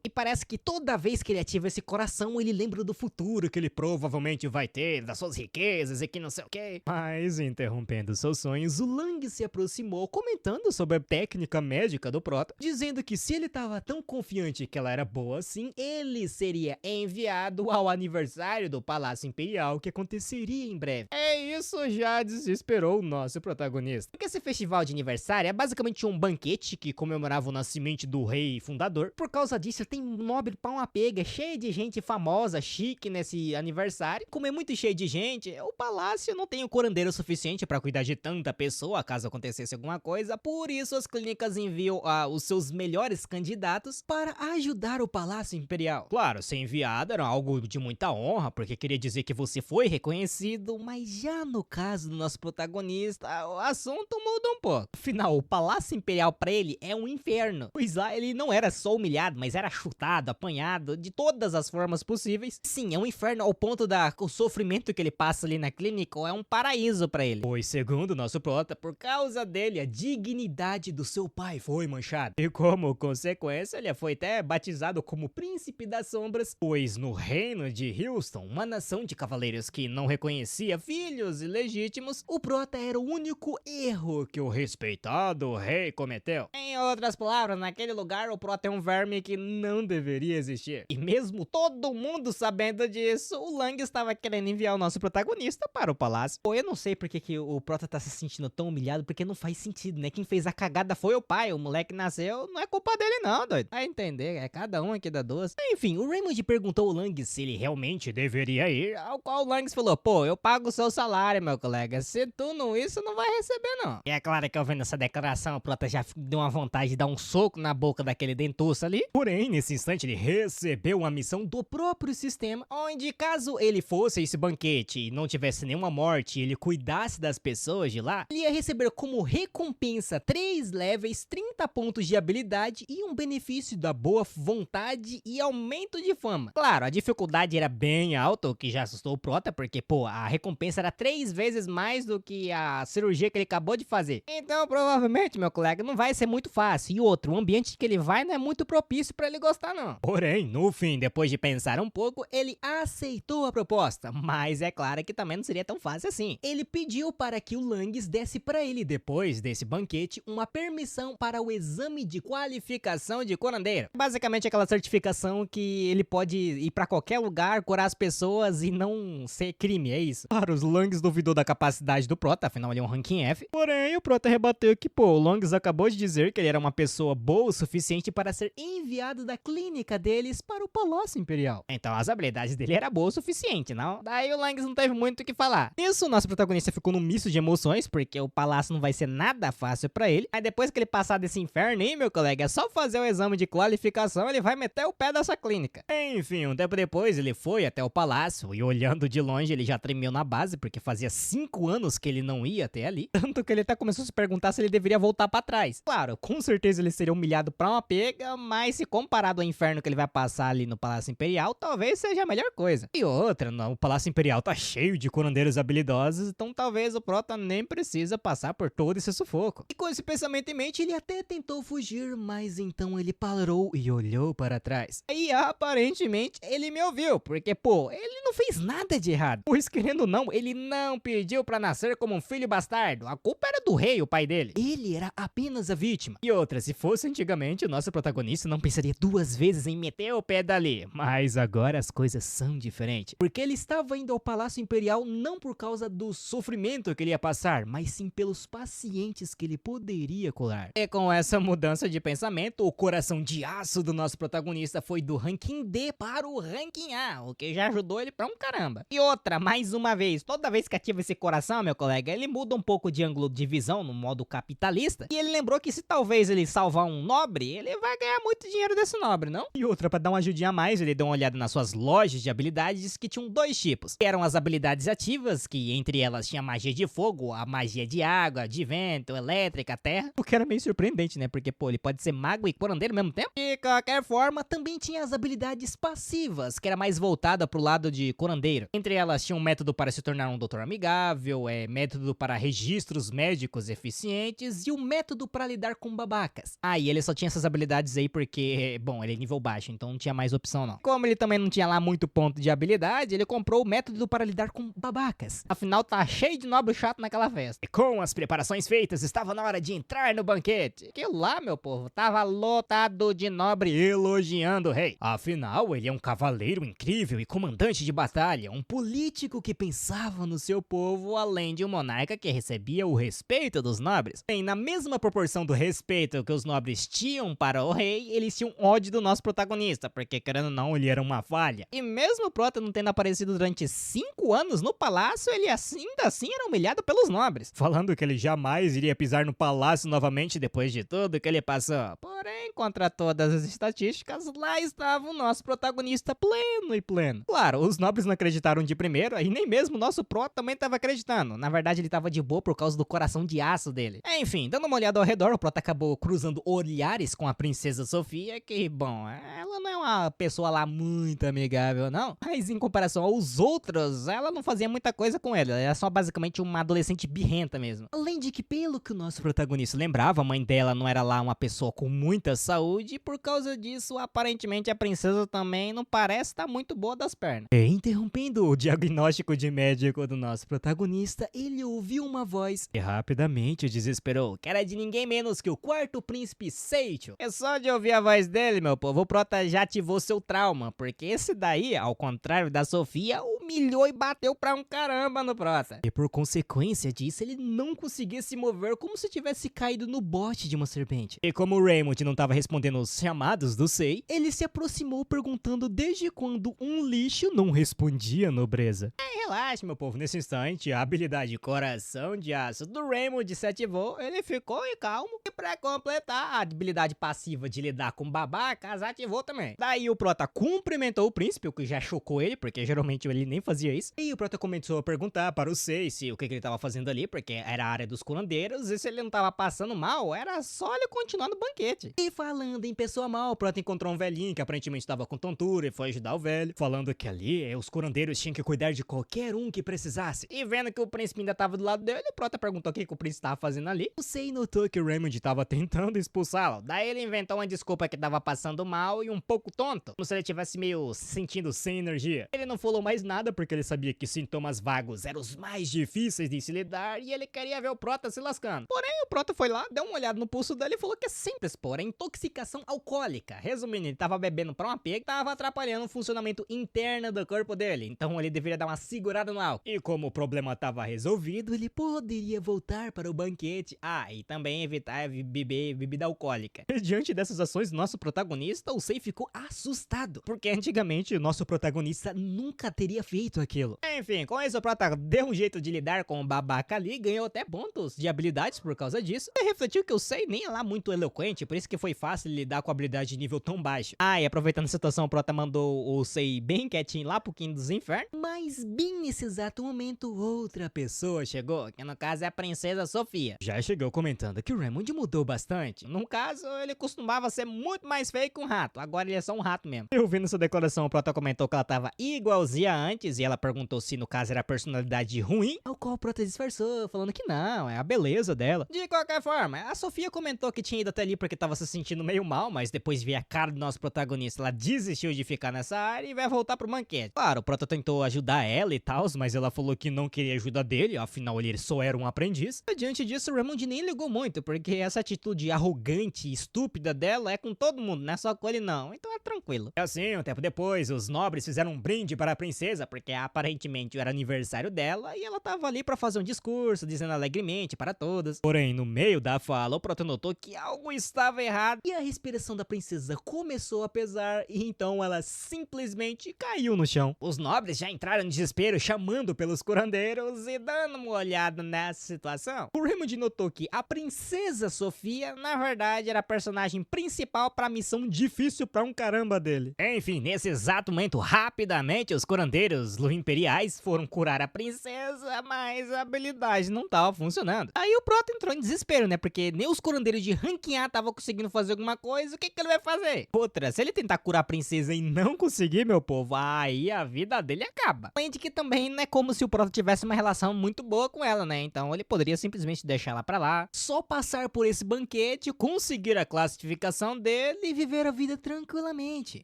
E parece que toda vez que ele ativa esse coração, ele lembra do futuro que ele provavelmente vai ter, das suas riquezas e que não sei o que. Mas, interrompendo seus sonhos, o Langes se aproximou, comentando sobre a técnica médica do Prota, dizendo que se ele tava tão confiante que ela era boa assim, ele seria enviado ao aniversário do Palácio Imperial que aconteceria em breve. Isso já desesperou o nosso protagonista. Porque esse festival de aniversário é basicamente um banquete que comemorava o nascimento do rei fundador. Por causa disso, tem um nobre pau uma pega, cheio de gente famosa, chique nesse aniversário. Como é muito cheio de gente, o palácio não tem o curandeiro suficiente pra cuidar de tanta pessoa caso acontecesse alguma coisa. Por isso, as clínicas enviam os seus melhores candidatos para ajudar o Palácio Imperial. Claro, ser enviado era algo de muita honra, porque queria dizer que você foi reconhecido, mas já no caso do nosso protagonista, o assunto muda um pouco. Afinal, o Palácio Imperial pra ele é um inferno, pois lá ele não era só humilhado, mas era chutado, apanhado, de todas as formas possíveis. Sim, é um inferno ao ponto o sofrimento que ele passa ali na clínica é um paraíso pra ele. Pois, segundo o nosso Prota, por causa dele, a dignidade do seu pai foi manchada. E como consequência, ele foi até batizado como Príncipe das Sombras, pois no reino de Houston, uma nação de cavaleiros que não reconhecia filhos ilegítimos, o Prota era o único erro que o respeitado rei cometeu. Em outras palavras, naquele lugar, o Prota é um verme que não deveria existir. E mesmo todo mundo sabendo disso, o Langes estava querendo enviar o nosso protagonista para o palácio. Ou não sei porque que o Prota tá se sentindo tão humilhado, porque não faz sentido, né? Quem fez a cagada foi o pai, o moleque nasceu, não é culpa dele não, doido. Vai entender, é cada um aqui da duas. Enfim, o Raymond perguntou ao Lang se ele realmente deveria ir, ao qual o Lang falou, pô, eu pago o seu salário, meu colega, se tu não isso, não vai receber não. E é claro que eu vendo essa declaração, o Prota já deu uma vontade de dar um soco na boca daquele dentuço ali. Porém, nesse instante, ele recebeu uma missão do próprio sistema, onde caso ele fosse a esse banquete e não tivesse nenhuma morte e ele cuidasse das pessoas de lá, ele ia receber como recompensa 3 levels, 30 pontos de habilidade e um benefício da boa vontade e aumento de fama. Claro, a dificuldade era bem alta, o que já assustou o Prota, porque, pô, a recompensa era 3 vezes mais do que a cirurgia que ele acabou de fazer. Então, provavelmente, meu colega, não vai ser muito fácil. E outro, o ambiente que ele vai não é muito propício pra ele gostar, não. Porém, no fim, depois de pensar um pouco, ele aceitou a proposta, mas é claro que também não seria tão fácil assim. Ele pediu para que o Langs desse para ele, depois desse banquete, uma permissão para o exame de qualificação de curandeiro. Basicamente aquela certificação que ele pode ir para qualquer lugar, curar as pessoas e não ser crime, é isso. Claro, os Langs duvidou da capacidade do Prota, afinal ele é um ranking F. Porém, o Prota rebateu que, pô, o Langs acabou de dizer que ele era uma pessoa boa o suficiente para ser enviado da clínica deles para o Palácio Imperial. Então as habilidades dele eram boas o suficiente, não? Daí o Langs não teve muito o que falar. Nisso, o nosso protagonista ficou num misto de emoções, porque o palácio não vai ser nada fácil pra ele. Aí depois que ele passar desse inferno aí, meu colega, é só fazer o exame de qualificação, ele vai meter o pé dessa clínica. Enfim, um tempo depois, ele foi até o palácio e olhando de longe, ele já tremeu na base, porque fazia 5 anos que ele não ia até ali. Tanto que ele até começou a se perguntar se ele deveria voltar pra trás. Claro, com certeza ele seria humilhado pra uma pega, mas se comparado ao inferno que ele vai passar ali no Palácio Imperial, talvez seja a melhor coisa. E outra, não, o Palácio Imperial tá cheio de curandeiros habilidosos, então talvez o Prota nem precisa passar por todo esse sufoco. E com esse pensamento em mente, ele até tentou fugir, mas então ele parou e olhou para trás. E aparentemente ele me ouviu, porque pô, ele não fez nada de errado. Pois querendo ou não, ele não pediu pra nascer como um filho bastardo. A culpa era do rei, o pai dele. Ele era apenas a vítima. E outra, se fosse antigamente, o nosso protagonista não pensaria 2 vezes em meter o pé dali. Mas agora as coisas são diferentes. Porque ele estava indo ao Palácio Imperial não por causa do sofrimento que ele ia passar, mas sim pelos pacientes que ele poderia curar. E com essa mudança de pensamento, o coração de aço do nosso protagonista foi do ranking D para o ranking A, o que já ajudou ele pra um caramba. E outra, mais uma vez, toda vez que ativa esse coração, meu colega, ele muda um pouco de ângulo de visão no modo capitalista, e ele lembrou que se talvez ele salvar um nobre, ele vai ganhar muito dinheiro desse nobre, não? E outra, pra dar uma ajudinha a mais, ele deu uma olhada nas suas lojas de habilidades que tinham 2 tipos. Que eram as habilidades ativas, que entre elas tinha magia de fogo, a magia de água, de vento, elétrica, terra. O que era meio surpreendente, né? Porque, pô, ele pode ser mago e curandeiro ao mesmo tempo. De qualquer forma, também tinha as habilidades passivas, que era mais voltada pro lado de curandeiro. Entre elas tinha um método para se tornar um doutor amigável, método para registros médicos eficientes e um método para lidar com babacas. Ah, e ele só tinha essas habilidades aí porque, bom, ele é nível baixo, então não tinha mais opção não. Como ele também não tinha lá muito ponto de habilidade, ele comprou o método para lidar com babacas. Afinal, tá cheio de nobre chato naquela festa. E com as preparações feitas, estava na hora de entrar no banquete. Que lá, meu povo, tava lotado de nobre elogiando o rei. Afinal, ele é um cavaleiro incrível e comandante de batalha, um político que pensava no seu povo, além de um monarca que recebia o respeito dos nobres. E na mesma proporção do respeito que os nobres tinham para o rei, eles tinham ódio do nosso protagonista, porque querendo ou não, ele era uma falha. E mesmo o Prota não tendo aparecido durante 5 anos no palácio, ele ainda assim era humilhado pelos nobres, falando que ele jamais iria pisar no palácio novamente depois de tudo que ele passou. Porém, contra todas as estatísticas, lá estava o nosso protagonista pleno e pleno. Claro, os nobres não acreditaram de primeiro, e nem mesmo o nosso Prota também estava acreditando. Na verdade, ele estava de boa por causa do coração de aço dele. Enfim, dando uma olhada ao redor, o Prota acabou cruzando olhares com a princesa Sofia, que, bom, ela não é uma pessoa lá muito amigável, não. Mas em comparação aos outros, ela não fazia muita coisa com ele. Ela era só basicamente uma adolescente birrenta mesmo. Além de que, pelo que o nosso protagonista lembrava, a mãe dela não era lá uma pessoa com muita saúde, e por causa disso, aparentemente a princesa também não parece estar muito boa das pernas. E interrompendo o diagnóstico de médico do nosso protagonista, ele ouviu uma voz e rapidamente o desesperou, que era de ninguém menos que o quarto príncipe Seicho. É só de ouvir a voz dele, meu povo, o Prota já ativou seu trauma, porque esse daí, ao contrário da Sofia, o humilhou e bateu pra um caramba no Prota. E por consequência disso, ele não conseguia se mover como se tivesse caído no bote de uma serpente. E como o Raymond não estava respondendo os chamados do Sei, ele se aproximou perguntando desde quando um lixo não respondia nobreza. Relaxa, meu povo, nesse instante, a habilidade Coração de Aço do Raymond se ativou, ele ficou calmo. E pra completar, a habilidade passiva de lidar com babacas ativou também. Daí o Prota cumprimentou o príncipe, o que já chocou ele, porque geralmente ele nem fazia isso. E o Prota começou a perguntar para o Sei se o que ele tava fazendo ali, porque era a área dos curandeiros, e se ele não tava passando mal, era só ele continuar no banquete. E falando em pessoa mal, o Prota encontrou um velhinho que aparentemente tava com tontura e foi ajudar o velho, falando que ali os curandeiros tinham que cuidar de qualquer um que precisasse. E vendo que o príncipe ainda tava do lado dele, o Prota perguntou o que o príncipe tava fazendo ali. O Sei notou que o Raymond tava tentando expulsá-lo. Daí ele inventou uma desculpa que tava passando mal e um pouco tonto, como se ele tivesse meio se sentindo sem energia. Ele não falou mais nada porque ele sabia que sintomas vagos eram os mais difíceis de se lidar e ele queria ver o Prota se lascando. Porém, o Prota foi lá, deu uma olhada no pulso dele e falou que é simples, porém, intoxicação alcoólica. Resumindo, ele tava bebendo pra uma pega, tava atrapalhando o funcionamento interno do corpo dele, então ele deveria dar uma segurada no álcool. E como o problema tava resolvido, ele poderia voltar para o banquete. Ah, e também evitar beber bebida alcoólica. E diante dessas ações, nosso protagonista, o Sei, ficou assustado, porque antigamente o nosso protagonista nunca teria feito aquilo. Enfim, com isso o Prota deu um jeito de lidar com o babaca ali, ganhou até pontos de habilidades por causa disso, e refletiu que o Sei nem é lá muito eloquente, por isso que foi fácil lidar com a habilidade de nível tão baixo. Ah, e aproveitando a situação, o Prota mandou o Sei bem quietinho lá pro Quinto dos Infernos, mas bem nesse exato momento, outra pessoa chegou, que no caso é a Princesa Sofia. Já chegou comentando que o Raymond mudou bastante. No caso, ele costumava ser muito mais feio que um rato, agora ele é só um rato mesmo. Eu vendo essa declaração, o Prota comentou que ela tava igualzinha antes, e ela perguntou se no caso era a personalidade ruim, ao qual o Prota disfarçou, falando que não, é a beleza dela. De qualquer forma, a Sofia comentou que tinha ido até ali porque tava se sentindo meio mal, mas depois de ver a cara do nosso protagonista, ela desistiu de ficar nessa área e vai voltar pro banquete. Claro, o Prota tentou ajudar ela e tal, mas ela falou que não queria ajuda dele, afinal ele só era um aprendiz. E diante disso, o Raymond nem ligou muito, porque essa atitude arrogante e estúpida dela é com todo mundo, não é só com ele não, então é tranquilo. E assim, um tempo depois, os nobres fizeram um brinde para a princesa, porque aparentemente era aniversário dela, e ela tava ali pra fazer um discurso, dizendo alegremente para todos. Porém, no meio da fala, o Prota notou que algo estava errado, e a respiração da princesa começou a pesar, e então ela simplesmente caiu no chão. Os nobres já entraram em desespero, chamando pelos curandeiros e dando uma olhada nessa situação. O Raymond notou que a Princesa Sofia, na verdade, era a personagem principal para a missão difícil pra um caramba dele. Enfim, nesse exato momento, rapidamente, os curandeiros imperiais foram curar a princesa, mas a habilidade não tava funcionando. Aí o Prota entrou em desespero, né? Porque nem os curandeiros de ranking A estavam conseguindo fazer alguma coisa, o que ele vai fazer? Outra, se ele tentar curar a princesa e não conseguir, meu povo, aí a vida dele acaba. Além de que também não é como se o Prota tivesse uma relação muito boa com ela, né? Então ele poderia simplesmente deixar ela pra lá, só passar por esse banquete, conseguir a classificação dele e viver a vida tranquilamente.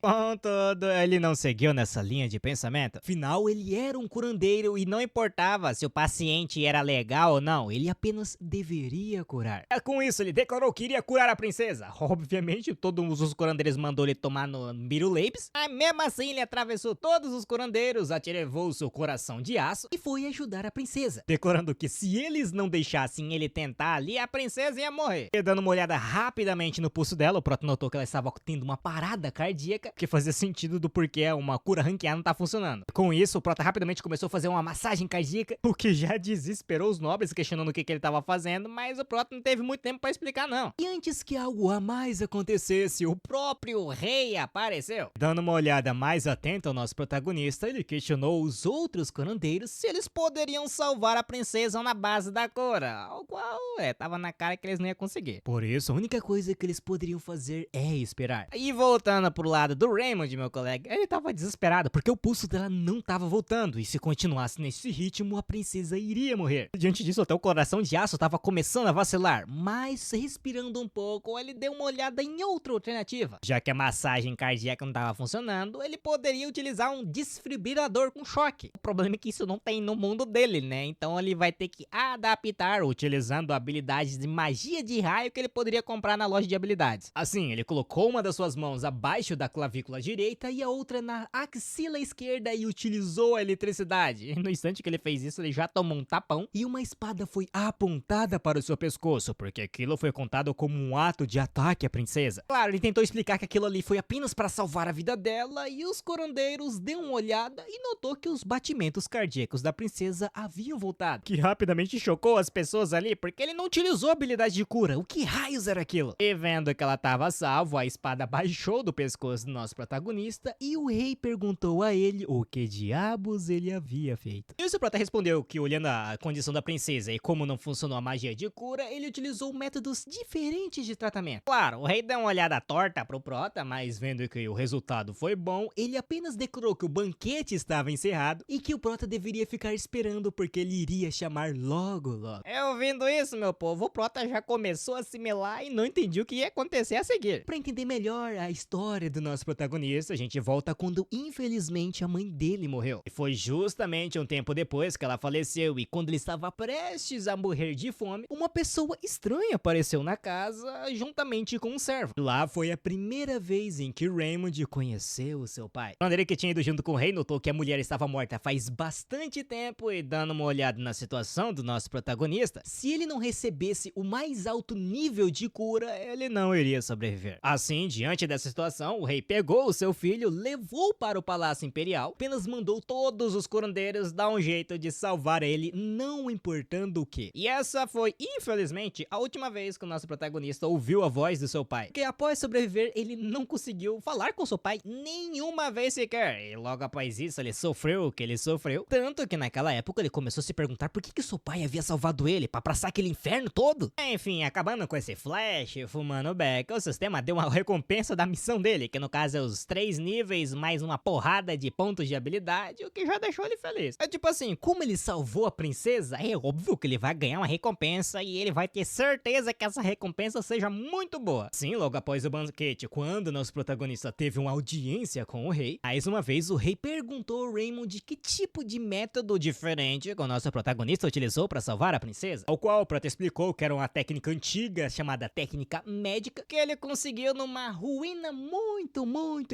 Contudo, ele não seguiu nessa linha de pensamento. Afinal, ele era um curandeiro e não importava se o paciente era legal ou não, ele apenas deveria curar. Com isso, ele declarou que iria curar a princesa. Obviamente, todos os curandeiros mandou ele tomar no Biruleibs, mas mesmo assim ele atravessou todos os curandeiros, atirevou seu coração de aço e foi ajudar a princesa, declarando que se eles não deixassem ele tentar ali, a princesa ia morrer. E dando uma olhada rapidamente no pulso dela, o Prota notou que ela estava tendo uma parada cardíaca, que fazia sentido do porquê uma cura ranqueada não tá funcionando. Com isso, o Prota rapidamente começou a fazer uma massagem cardíaca, o que já desesperou os nobres, questionando o que ele estava fazendo, mas o Prota não teve muito tempo para explicar não. E antes que algo a mais acontecesse, o próprio rei apareceu. Dando uma olhada mais atenta ao nosso protagonista, ele questionou os outros curandeiros se eles poderiam salvar a princesa na base da cura, ao qual, tava na cara que eles não iam conseguir. Por isso, a única coisa que eles poderiam fazer é esperar. E voltando pro lado do Raymond, meu colega, ele tava desesperado, porque o pulso dela não tava voltando, e se continuasse nesse ritmo, a princesa iria morrer. Diante disso, até o coração de aço tava começando a vacilar, mas respirando um pouco, ele deu uma olhada em outra alternativa. Já que a massagem cardíaca não tava funcionando, ele poderia utilizar um desfibrilador com choque. O problema é que isso não tem no mundo dele, né? Então ele vai ter que adaptar, utilizando habilidades de magia de raio que ele poderia comprar na loja de habilidades. Assim, ele colocou uma das suas mãos abaixo da clavícula direita e a outra na axila esquerda e utilizou utilizou a eletricidade. No instante que ele fez isso, ele já tomou um tapão e uma espada foi apontada para o seu pescoço, porque aquilo foi contado como um ato de ataque à princesa. Claro, ele tentou explicar que aquilo ali foi apenas para salvar a vida dela e os curandeiros deu uma olhada e notou que os batimentos cardíacos da princesa haviam voltado, que rapidamente chocou as pessoas ali, porque ele não utilizou a habilidade de cura. O que raios era aquilo? E vendo que ela estava salvo, a espada baixou do pescoço do nosso protagonista e o rei perguntou a ele o que diabos ele havia feito. E o prota respondeu que, olhando a condição da princesa e como não funcionou a magia de cura, ele utilizou métodos diferentes de tratamento. Claro, o rei deu uma olhada torta pro prota, mas vendo que o resultado foi bom, ele apenas declarou que o banquete estava encerrado e que o prota deveria ficar esperando porque ele iria chamar logo. Eu vendo isso, meu povo, o prota já começou a assimilar e não entendi o que ia acontecer a seguir. Pra entender melhor a história do nosso protagonista, a gente volta quando infelizmente a mãe dele morreu. E foi justamente um tempo depois que ela faleceu e quando ele estava prestes a morrer de fome, uma pessoa estranha apareceu na casa juntamente com um servo. Lá foi a primeira vez em que Raymond conheceu o seu pai. Quando ele que tinha ido junto com o rei, notou que a mulher estava morta faz bastante tempo e dando uma olhada na situação do nosso protagonista, se ele não recebesse o mais alto nível de cura, ele não iria sobreviver. Assim, diante dessa situação, o rei pegou o seu filho, levou para o Palácio Imperial, apenas mandou todos os curandeiros dar um jeito de salvar ele, não importando o que. E essa foi, infelizmente, a última vez que o nosso protagonista ouviu a voz do seu pai. Porque após sobreviver, ele não conseguiu falar com seu pai nenhuma vez sequer. E logo após isso, ele sofreu o que ele sofreu. Tanto que naquela época ele começou a se perguntar por que seu pai havia salvado ele, pra passar aquele inferno todo. Enfim, acabando com esse flash, fumando beck, o sistema deu uma recompensa da missão dele, que no caso é os 3 níveis mais uma porrada de pontos de habilidade, o que já deixou ele feliz. É tipo assim, como ele salvou a princesa, é óbvio que ele vai ganhar uma recompensa e ele vai ter certeza que essa recompensa seja muito boa. Sim, logo após o banquete, quando nosso protagonista teve uma audiência com o rei, mais uma vez o rei perguntou ao Raymond que tipo de método diferente que o nosso protagonista utilizou para salvar a princesa, ao qual o prota explicou que era uma técnica antiga chamada técnica médica, que ele conseguiu numa ruína muito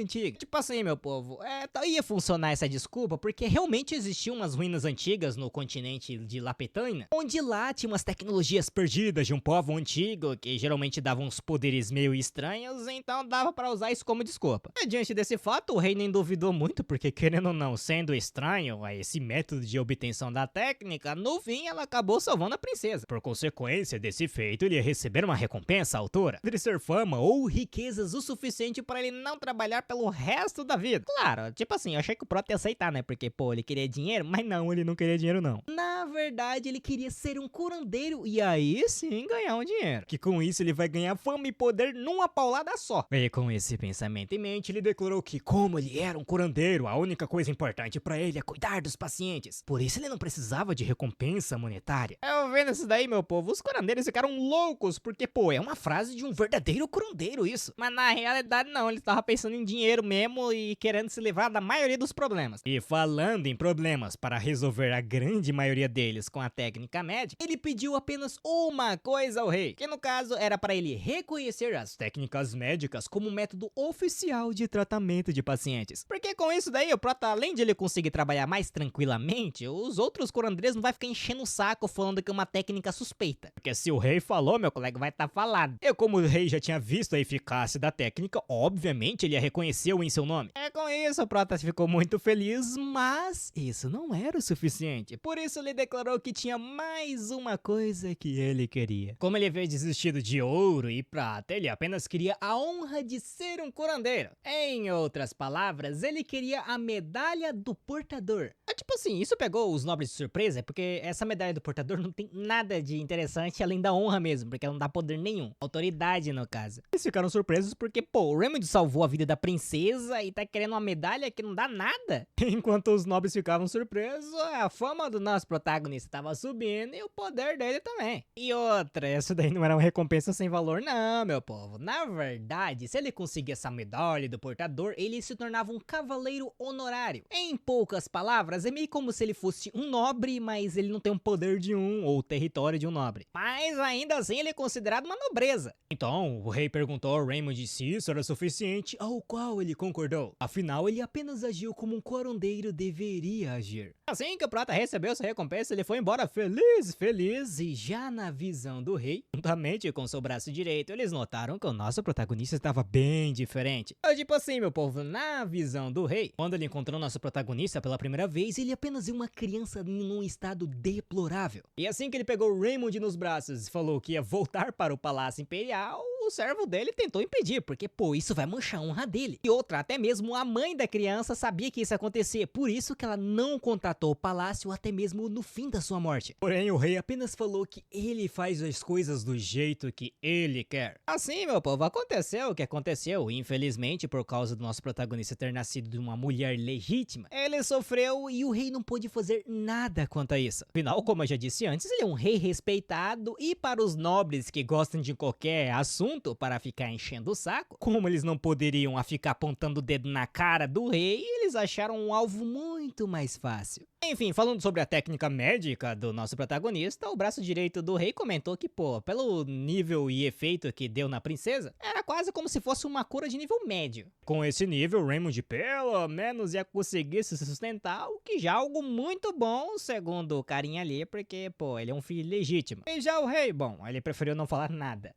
antiga. Tipo assim, meu povo, ia funcionar essa desculpa porque realmente existiam umas ruínas antigas no continente de Lapetânia, onde lá tinha umas tecnologias perdidas de um povo antigo que geralmente davam uns poderes meio estranhos, então dava pra usar isso como desculpa. E diante desse fato, o rei nem duvidou muito, porque querendo ou não, sendo estranho a esse método de obtenção da técnica, no fim ela acabou salvando a princesa. Por consequência desse feito, ele ia receber uma recompensa à altura, de ser fama ou riquezas o suficiente pra ele não trabalhar pelo resto da vida. Claro, tipo assim, eu achei que o prota ia aceitar, né, porque pô, ele queria dinheiro, mas não, ele não queria dinheiro não. Na verdade, ele queria ser um curandeiro e aí sim ganhar um dinheiro, que com isso ele vai ganhar fama e poder numa paulada só. E com esse pensamento em mente, ele declarou que como ele era um curandeiro, a única coisa importante pra ele é cuidar dos pacientes. Por isso ele não precisava de recompensa monetária. Eu vendo isso daí, meu povo, os curandeiros ficaram loucos, porque pô, é uma frase de um verdadeiro curandeiro isso. Mas na realidade não, ele estava pensando em dinheiro mesmo e querendo se livrar da maioria dos problemas. E falando em problemas, para resolver a grande maioria deles com a técnica médica, ele pediu apenas uma coisa ao rei, que no caso era para ele reconhecer as técnicas médicas como método oficial de tratamento de pacientes. Porque com isso daí, o prota, além de ele conseguir trabalhar mais tranquilamente, os outros curandeiros não vai ficar enchendo o saco falando que é uma técnica suspeita. Porque se o rei falou, meu colega vai estar falado. E como o rei já tinha visto a eficácia da técnica, obviamente ele ia reconhecer-o em seu nome. É com isso, o prota ficou muito feliz, mas isso não era o suficiente. Por isso ele declarou que tinha mais uma coisa que ele queria. Como ele veio desistido de ouro e prata, ele apenas queria a honra de ser um curandeiro. Em outras palavras, ele queria a medalha do portador. É tipo assim, isso pegou os nobres de surpresa, porque essa medalha do portador não tem nada de interessante além da honra mesmo, porque ela não dá poder nenhum. Autoridade, no caso. Eles ficaram surpresos porque, pô, o Raymond salvou a vida da princesa e tá querendo uma medalha que não dá nada. Enquanto os nobres ficavam surpresos, a fama do nosso protagonista tava subindo e o poder dele também. E outra, essa daí não era uma recompensa sem valor não, meu povo. Na verdade, se ele conseguir essa medalha do portador, ele se tornava um cavaleiro honorário. Em poucas palavras, é meio como se ele fosse um nobre, mas ele não tem o poder de um ou o território de um nobre. Mas ainda assim ele é considerado uma nobreza. Então, o rei perguntou ao Raymond se isso era suficiente, ao qual ele concordou. Afinal, ele apenas agiu como um curandeiro deveria agir. Assim que o Prota recebeu sua recompensa, ele foi embora feliz, e já na visão do rei, juntamente com seu braço direito, eles notaram que o nosso protagonista estava bem diferente. Tipo assim, meu povo, na visão do rei, quando ele encontrou nosso protagonista pela primeira vez, ele apenas viu uma criança num estado deplorável. E assim que ele pegou Raymond nos braços e falou que ia voltar para o Palácio Imperial, o servo dele tentou impedir, porque, pô, isso vai manchar a honra dele. E outra, até mesmo a mãe da criança sabia que isso ia acontecer, por isso que ela não contatou o palácio até mesmo no fim da sua morte. Porém, o rei apenas falou que ele faz as coisas do jeito que ele quer. Assim, meu povo, aconteceu o que aconteceu. Infelizmente, por causa do nosso protagonista ter nascido de uma mulher legítima, ele sofreu e o rei não pôde fazer nada quanto a isso. Afinal, como eu já disse antes, ele é um rei respeitado e para os nobres que gostam de qualquer assunto para ficar enchendo o saco, como eles não poderiam ficar apontando o dedo na cara do rei, eles acharam um alvo muito mais fácil. Enfim, falando sobre a técnica médica do nosso protagonista, o braço direito do rei comentou que, pô, pelo nível e efeito que deu na princesa, era quase como se fosse uma cura de nível médio. Com esse nível, Raymond pelo menos ia conseguir se sustentar, o que já é algo muito bom, segundo o carinha ali, porque, pô, ele é um filho legítimo. E já o rei, bom, ele preferiu não falar nada.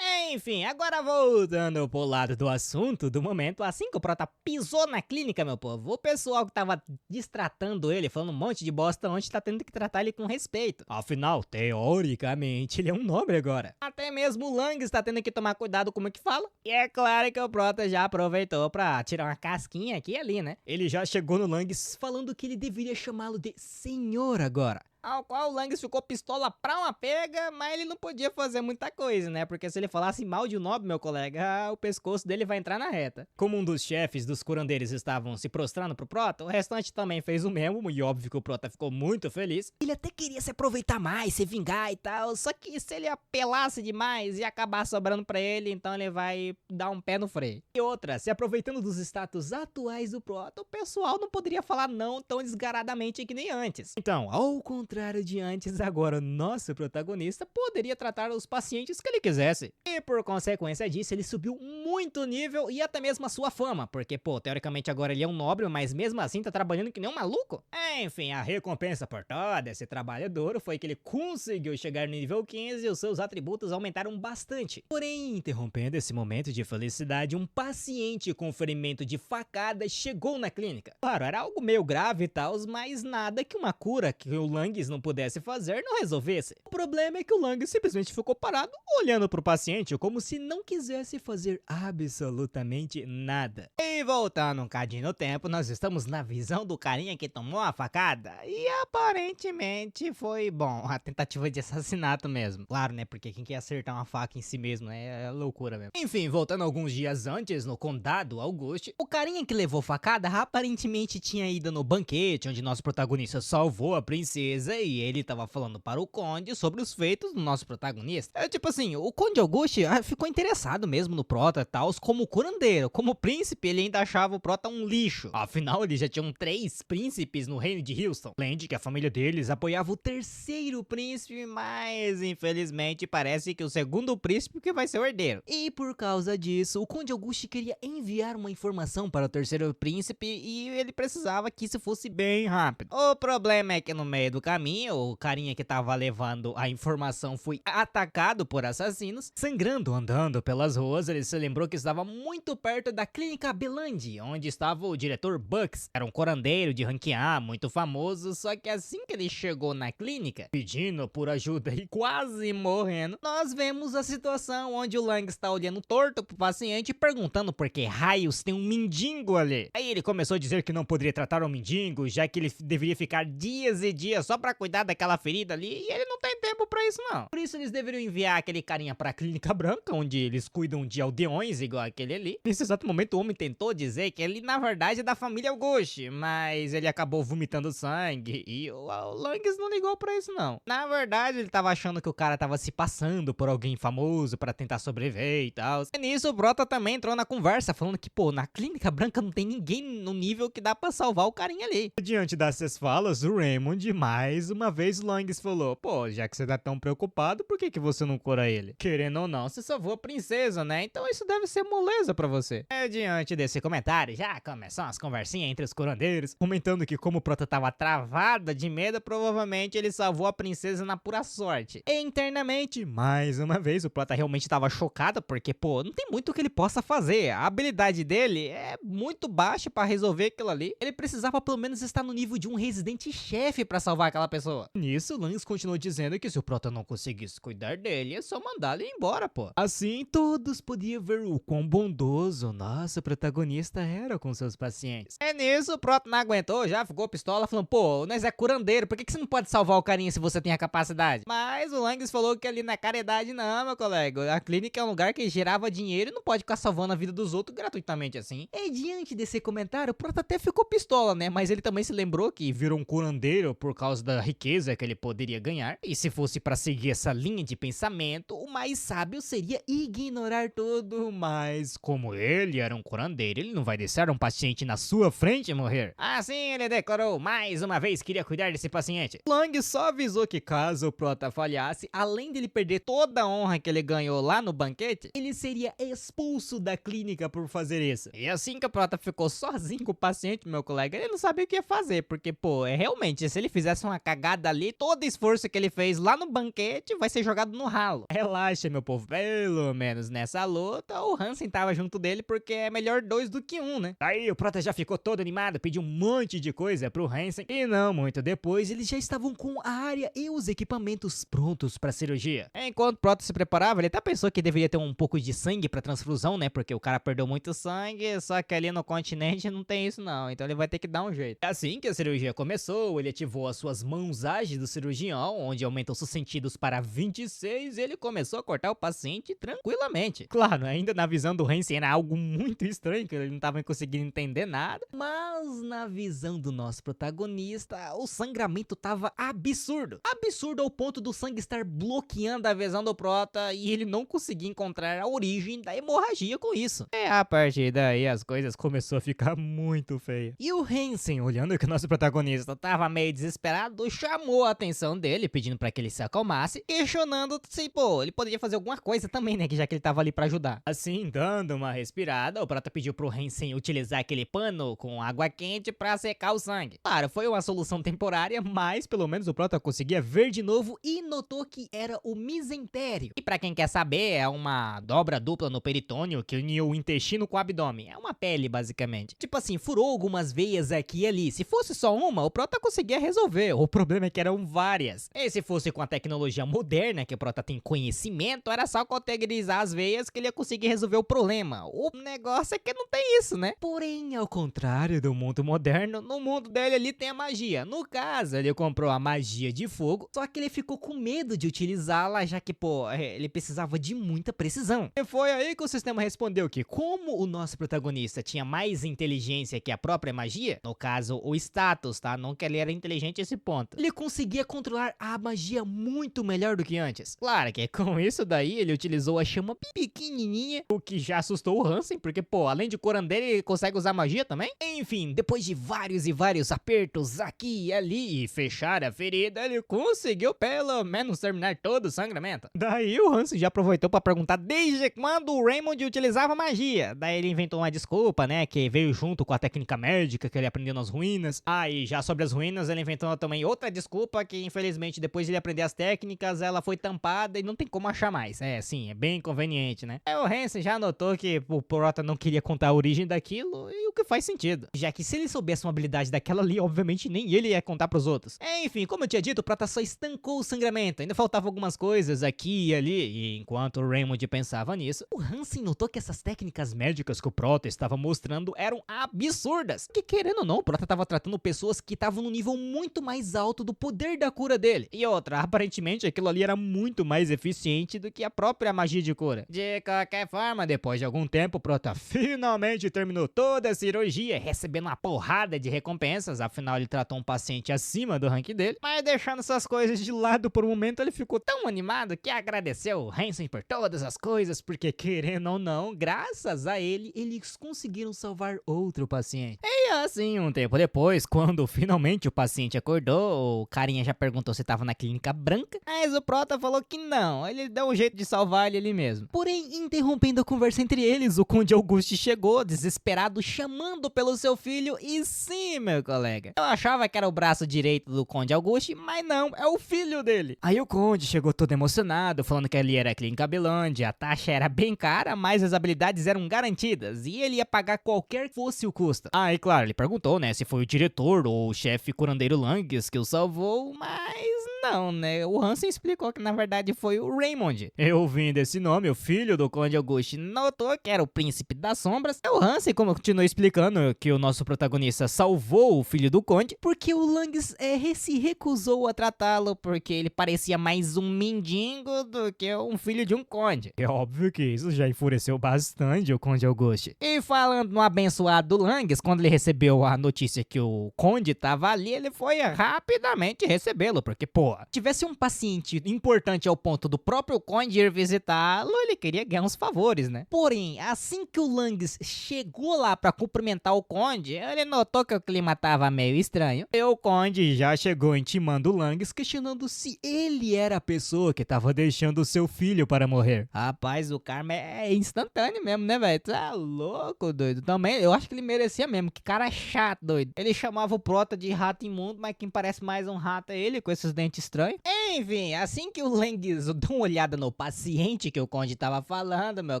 Enfim, agora voltando pro lado do assunto do momento, assim que o Prota pisou na clínica, meu povo, o pessoal que tava destratando ele, falando um monte de bosta, onde tá tendo que tratar ele com respeito. Afinal, teoricamente, ele é um nobre agora. Até mesmo o Lang está tendo que tomar cuidado com o que fala. E é claro que o Prota já aproveitou pra tirar uma casquinha aqui e ali, né? Ele já chegou no Lang falando que ele deveria chamá-lo de senhor agora. Ao qual o Lang ficou pistola pra uma pega, mas ele não podia fazer muita coisa, né? Porque se ele falasse mal de um nobre, meu colega, o pescoço dele vai entrar na reta. Como um dos chefes dos curandeiros estavam se prostrando pro Prota, o restante também fez o mesmo, e óbvio que o Prota ficou muito feliz. Ele até queria se aproveitar mais, se vingar e tal, só que se ele apelasse demais, ia acabar sobrando pra ele, então ele vai dar um pé no freio. E outra, se aproveitando dos status atuais do Prota, o pessoal não poderia falar não tão descaradamente que nem antes. Então, ao contrário de antes, agora o nosso protagonista poderia tratar os pacientes que ele quisesse. E por consequência disso, ele subiu muito o nível e até mesmo a sua fama, porque, pô, teoricamente agora ele é um nobre, mas mesmo assim tá trabalhando que nem um maluco. Enfim, a recompensa por todo esse trabalho duro foi que ele conseguiu chegar no nível 15 e os seus atributos aumentaram bastante. Porém, interrompendo esse momento de felicidade, um paciente com ferimento de facada chegou na clínica. Claro, era algo meio grave e tal, mas nada que uma cura que o Lang não pudesse fazer não resolvesse. O problema é que o Lang simplesmente ficou parado olhando pro paciente como se não quisesse fazer absolutamente nada. E voltando um cadinho no tempo, nós estamos na visão do carinha que tomou a facada e aparentemente foi, bom, a tentativa de assassinato mesmo. Claro, né, porque quem quer acertar uma faca em si mesmo, né, é loucura mesmo. Enfim, voltando alguns dias antes no condado Auguste, o carinha que levou facada aparentemente tinha ido no banquete onde nosso protagonista salvou a princesa e ele tava falando para o conde sobre os feitos do nosso protagonista. Tipo assim, o conde Auguste ficou interessado mesmo no Prota e tal, como curandeiro. Como príncipe, ele ainda achava o Prota um lixo. Afinal, eles já tinham 3 príncipes no reino de Houston. Além de que a família deles apoiava o terceiro príncipe, mas infelizmente parece que o segundo príncipe que vai ser o herdeiro. E por causa disso, o conde Auguste queria enviar uma informação para o terceiro príncipe e ele precisava que isso fosse bem rápido. O problema é que no meio do caminho, o carinha que tava levando a informação foi atacado por assassinos. Sangrando, andando pelas ruas, ele se lembrou que estava muito perto da clínica Belandi, onde estava o diretor Bucks. Era um curandeiro de ranking A, muito famoso, só que assim que ele chegou na clínica, pedindo por ajuda e quase morrendo, nós vemos a situação onde o Lang está olhando torto pro paciente e perguntando por que raios tem um mendigo ali. Aí ele começou a dizer que não poderia tratar o mendigo, já que ele deveria ficar dias e dias só pra cuidar daquela ferida ali, e ele não tem tempo pra isso não. Por isso eles deveriam enviar aquele carinha pra Clínica Branca, onde eles cuidam de aldeões igual aquele ali. Nesse exato momento o homem tentou dizer que ele na verdade é da família Auguste, mas ele acabou vomitando sangue e o Langs não ligou pra isso não. Na verdade ele tava achando que o cara tava se passando por alguém famoso pra tentar sobreviver e tal. E nisso o Prota também entrou na conversa, falando que, pô, na Clínica Branca não tem ninguém no nível que dá pra salvar o carinha ali. Diante dessas falas, o Raymond mais uma vez o Langs falou, pô, já que você tá tão preocupado, por que você não cura ele? Querendo ou não, não, você salvou a princesa, né? Então isso deve ser moleza pra você. Diante desse comentário, já começou umas conversinhas entre os curandeiros, comentando que como o Prota tava travada de medo, provavelmente ele salvou a princesa na pura sorte. E internamente, mais uma vez, o Prota realmente tava chocado, porque, pô, não tem muito que ele possa fazer. A habilidade dele é muito baixa pra resolver aquilo ali. Ele precisava pelo menos estar no nível de um residente-chefe pra salvar aquela pessoa. Nisso, Lance continuou dizendo que se o Prota não conseguisse cuidar dele, é só mandar ele embora, pô. Assim, todos podiam ver o quão bondoso o nosso protagonista era com seus pacientes. É nisso, o Prota não aguentou, já ficou pistola, falando, pô, nós é curandeiro, por que você não pode salvar o carinha se você tem a capacidade? Mas o Langs falou que ali na caridade não, meu colega. A clínica é um lugar que gerava dinheiro e não pode ficar salvando a vida dos outros gratuitamente assim. E diante desse comentário, o Prota até ficou pistola, né? Mas ele também se lembrou que virou um curandeiro por causa da riqueza que ele poderia ganhar. E se fosse pra seguir essa linha de pensamento, o mais sábio seria ignorar tudo. Mas como ele era um curandeiro, ele não vai deixar um paciente na sua frente morrer. Assim ele declarou, mais uma vez queria cuidar desse paciente. Lang só avisou que caso o Prota falhasse, além dele perder toda a honra que ele ganhou lá no banquete, ele seria expulso da clínica por fazer isso. E assim que o Prota ficou sozinho com o paciente, meu colega, ele não sabia o que ia fazer, porque, pô, realmente, se ele fizesse uma cagada ali, todo esforço que ele fez lá no banquete vai ser jogado no ralo. Relaxa, meu povo, pelo menos nessa luta, o Hansen tava junto dele porque é melhor dois do que um, né? Aí o Prota já ficou todo animado, pediu um monte de coisa pro Hansen, e não muito depois, eles já estavam com a área e os equipamentos prontos pra cirurgia. Enquanto o Prota se preparava, ele até pensou que deveria ter um pouco de sangue pra transfusão, né? Porque o cara perdeu muito sangue, só que ali no continente não tem isso não, então ele vai ter que dar um jeito. Assim que a cirurgia começou, ele ativou as suas mãos ágeis do cirurgião, onde aumentou seus sentidos para 26 e ele começou a cortar o paciente tranquilamente. Claro, ainda na visão do Hansen era algo muito estranho, que ele não tava conseguindo entender nada, mas na visão do nosso protagonista, o sangramento tava absurdo. Absurdo ao ponto do sangue estar bloqueando a visão do Prota e ele não conseguia encontrar a origem da hemorragia com isso. E a partir daí as coisas começou a ficar muito feias. E o Hansen, olhando que o nosso protagonista tava meio desesperado, chamou a atenção dele, pedindo pra que ele se acalmasse, questionando se, pô, ele poderia fazer alguma coisa também, né, que já que ele tava ali pra ajudar. Assim, dando uma respirada, o Prota pediu pro Hansen utilizar aquele pano com água quente pra secar o sangue. Claro, foi uma solução temporária, mas pelo menos o Prota conseguia ver de novo e notou que era o misentério. E pra quem quer saber, é uma dobra dupla no peritônio que unia o intestino com o abdômen. É uma pele, basicamente. Tipo assim, furou algumas veias aqui e ali. Se fosse só uma, o Prota conseguia resolver. O problema é que eram várias. E se fosse com a tecnologia moderna, que o Prota tem conhecimento, era só categorizar as veias que ele ia conseguir resolver o problema. O negócio é que não tem isso, né? Porém, ao contrário do mundo moderno, no mundo dele ali tem a magia. No caso, ele comprou a magia de fogo, só que ele ficou com medo de utilizá-la, já que, pô, ele precisava de muita precisão. E foi aí que o sistema respondeu que, como o nosso protagonista tinha mais inteligência que a própria magia, no caso, o status, tá? Não que ele era inteligente a esse ponto, ele conseguia controlar a magia muito melhor do que antes. Claro que com isso daí, ele utilizou a chama pequenininha, o que já assustou o Hansen, porque, pô, além de curandeiro, ele consegue usar magia também? Enfim, depois de vários e vários apertos aqui e ali e fechar a ferida, ele conseguiu pelo menos terminar todo o sangramento. Daí o Hansen já aproveitou pra perguntar desde quando o Raymond utilizava magia. Daí ele inventou uma desculpa, né, que veio junto com a técnica médica que ele aprendeu nas ruínas. Ah, e já sobre as ruínas, ele inventou também outra desculpa que, infelizmente, depois de ele aprender as técnicas, ela foi tampada e não tem como achar mais. É, sim, é bem conveniente, né? Aí o Hansen já notou que o Prota não queria contar a origem daquilo, e o que faz sentido. Já que se ele soubesse uma habilidade daquela ali, obviamente nem ele ia contar pros outros. Enfim, como eu tinha dito, o Prota só estancou o sangramento. Ainda faltavam algumas coisas aqui e ali, e enquanto o Raymond pensava nisso, o Hansen notou que essas técnicas médicas que o Prota estava mostrando eram absurdas. Que querendo ou não, o Prota estava tratando pessoas que estavam no nível muito mais alto do poder da cura dele. E outra, aparentemente aquilo ali era muito mais eficiente do que a própria magia de cura. De qualquer forma, depois de algum tempo, o Prota finalmente terminou toda a cirurgia, recebendo uma porrada de recompensas, afinal ele tratou um paciente acima do rank dele. Mas deixando essas coisas de lado por um momento, ele ficou tão animado que agradeceu o Hansen por todas as coisas, porque querendo ou não, graças a ele, eles conseguiram salvar outro paciente. E Assim, um tempo depois, quando finalmente o paciente acordou, o carinha já perguntou se tava na clínica branca, mas o Prota falou que não, ele deu um jeito de salvar ele ali mesmo. Porém, interrompendo a conversa entre eles, o Conde Auguste chegou, desesperado, chamando pelo seu filho, e sim, meu colega. Eu achava que era o braço direito do Conde Auguste, mas não, é o filho dele. Aí o Conde chegou todo emocionado, falando que ali era a Clínica Belândia, a taxa era bem cara, mas as habilidades eram garantidas, e ele ia pagar qualquer que fosse o custo. Aí, claro, ele perguntou, né, se foi o diretor ou o chefe curandeiro Langes que o salvou, mas não, né, o Hansen explicou que na verdade foi o Raymond. Eu ouvindo esse nome, o filho do Conde Auguste notou que era o Príncipe das Sombras. O Hansen continuou explicando que o nosso protagonista salvou o filho do Conde, porque o Langes se recusou a tratá-lo, porque ele parecia mais um mendigo do que um filho de um conde. É óbvio que isso já enfureceu bastante o Conde Auguste. E falando no abençoado Langes, quando ele recebeu a notícia que o Conde tava ali, ele foi rapidamente recebê-lo, porque, pô, tivesse um paciente importante ao ponto do próprio Conde ir visitá-lo, ele queria ganhar uns favores, né? Porém, assim que o Langes chegou lá pra cumprimentar o Conde, ele notou que o clima tava meio estranho. E o Conde já chegou intimando o Langes, questionando se ele era a pessoa que tava deixando o seu filho para morrer. Rapaz, o karma é instantâneo mesmo, né, velho? Tá louco, doido. Também, eu acho que ele merecia mesmo. Que cara chato, doido. Ele chamava o Prota de rato imundo, mas quem parece mais um rato é ele, com esses dentes estranhos. Enfim, assim que o Langes deu uma olhada no paciente que o Conde tava falando, meu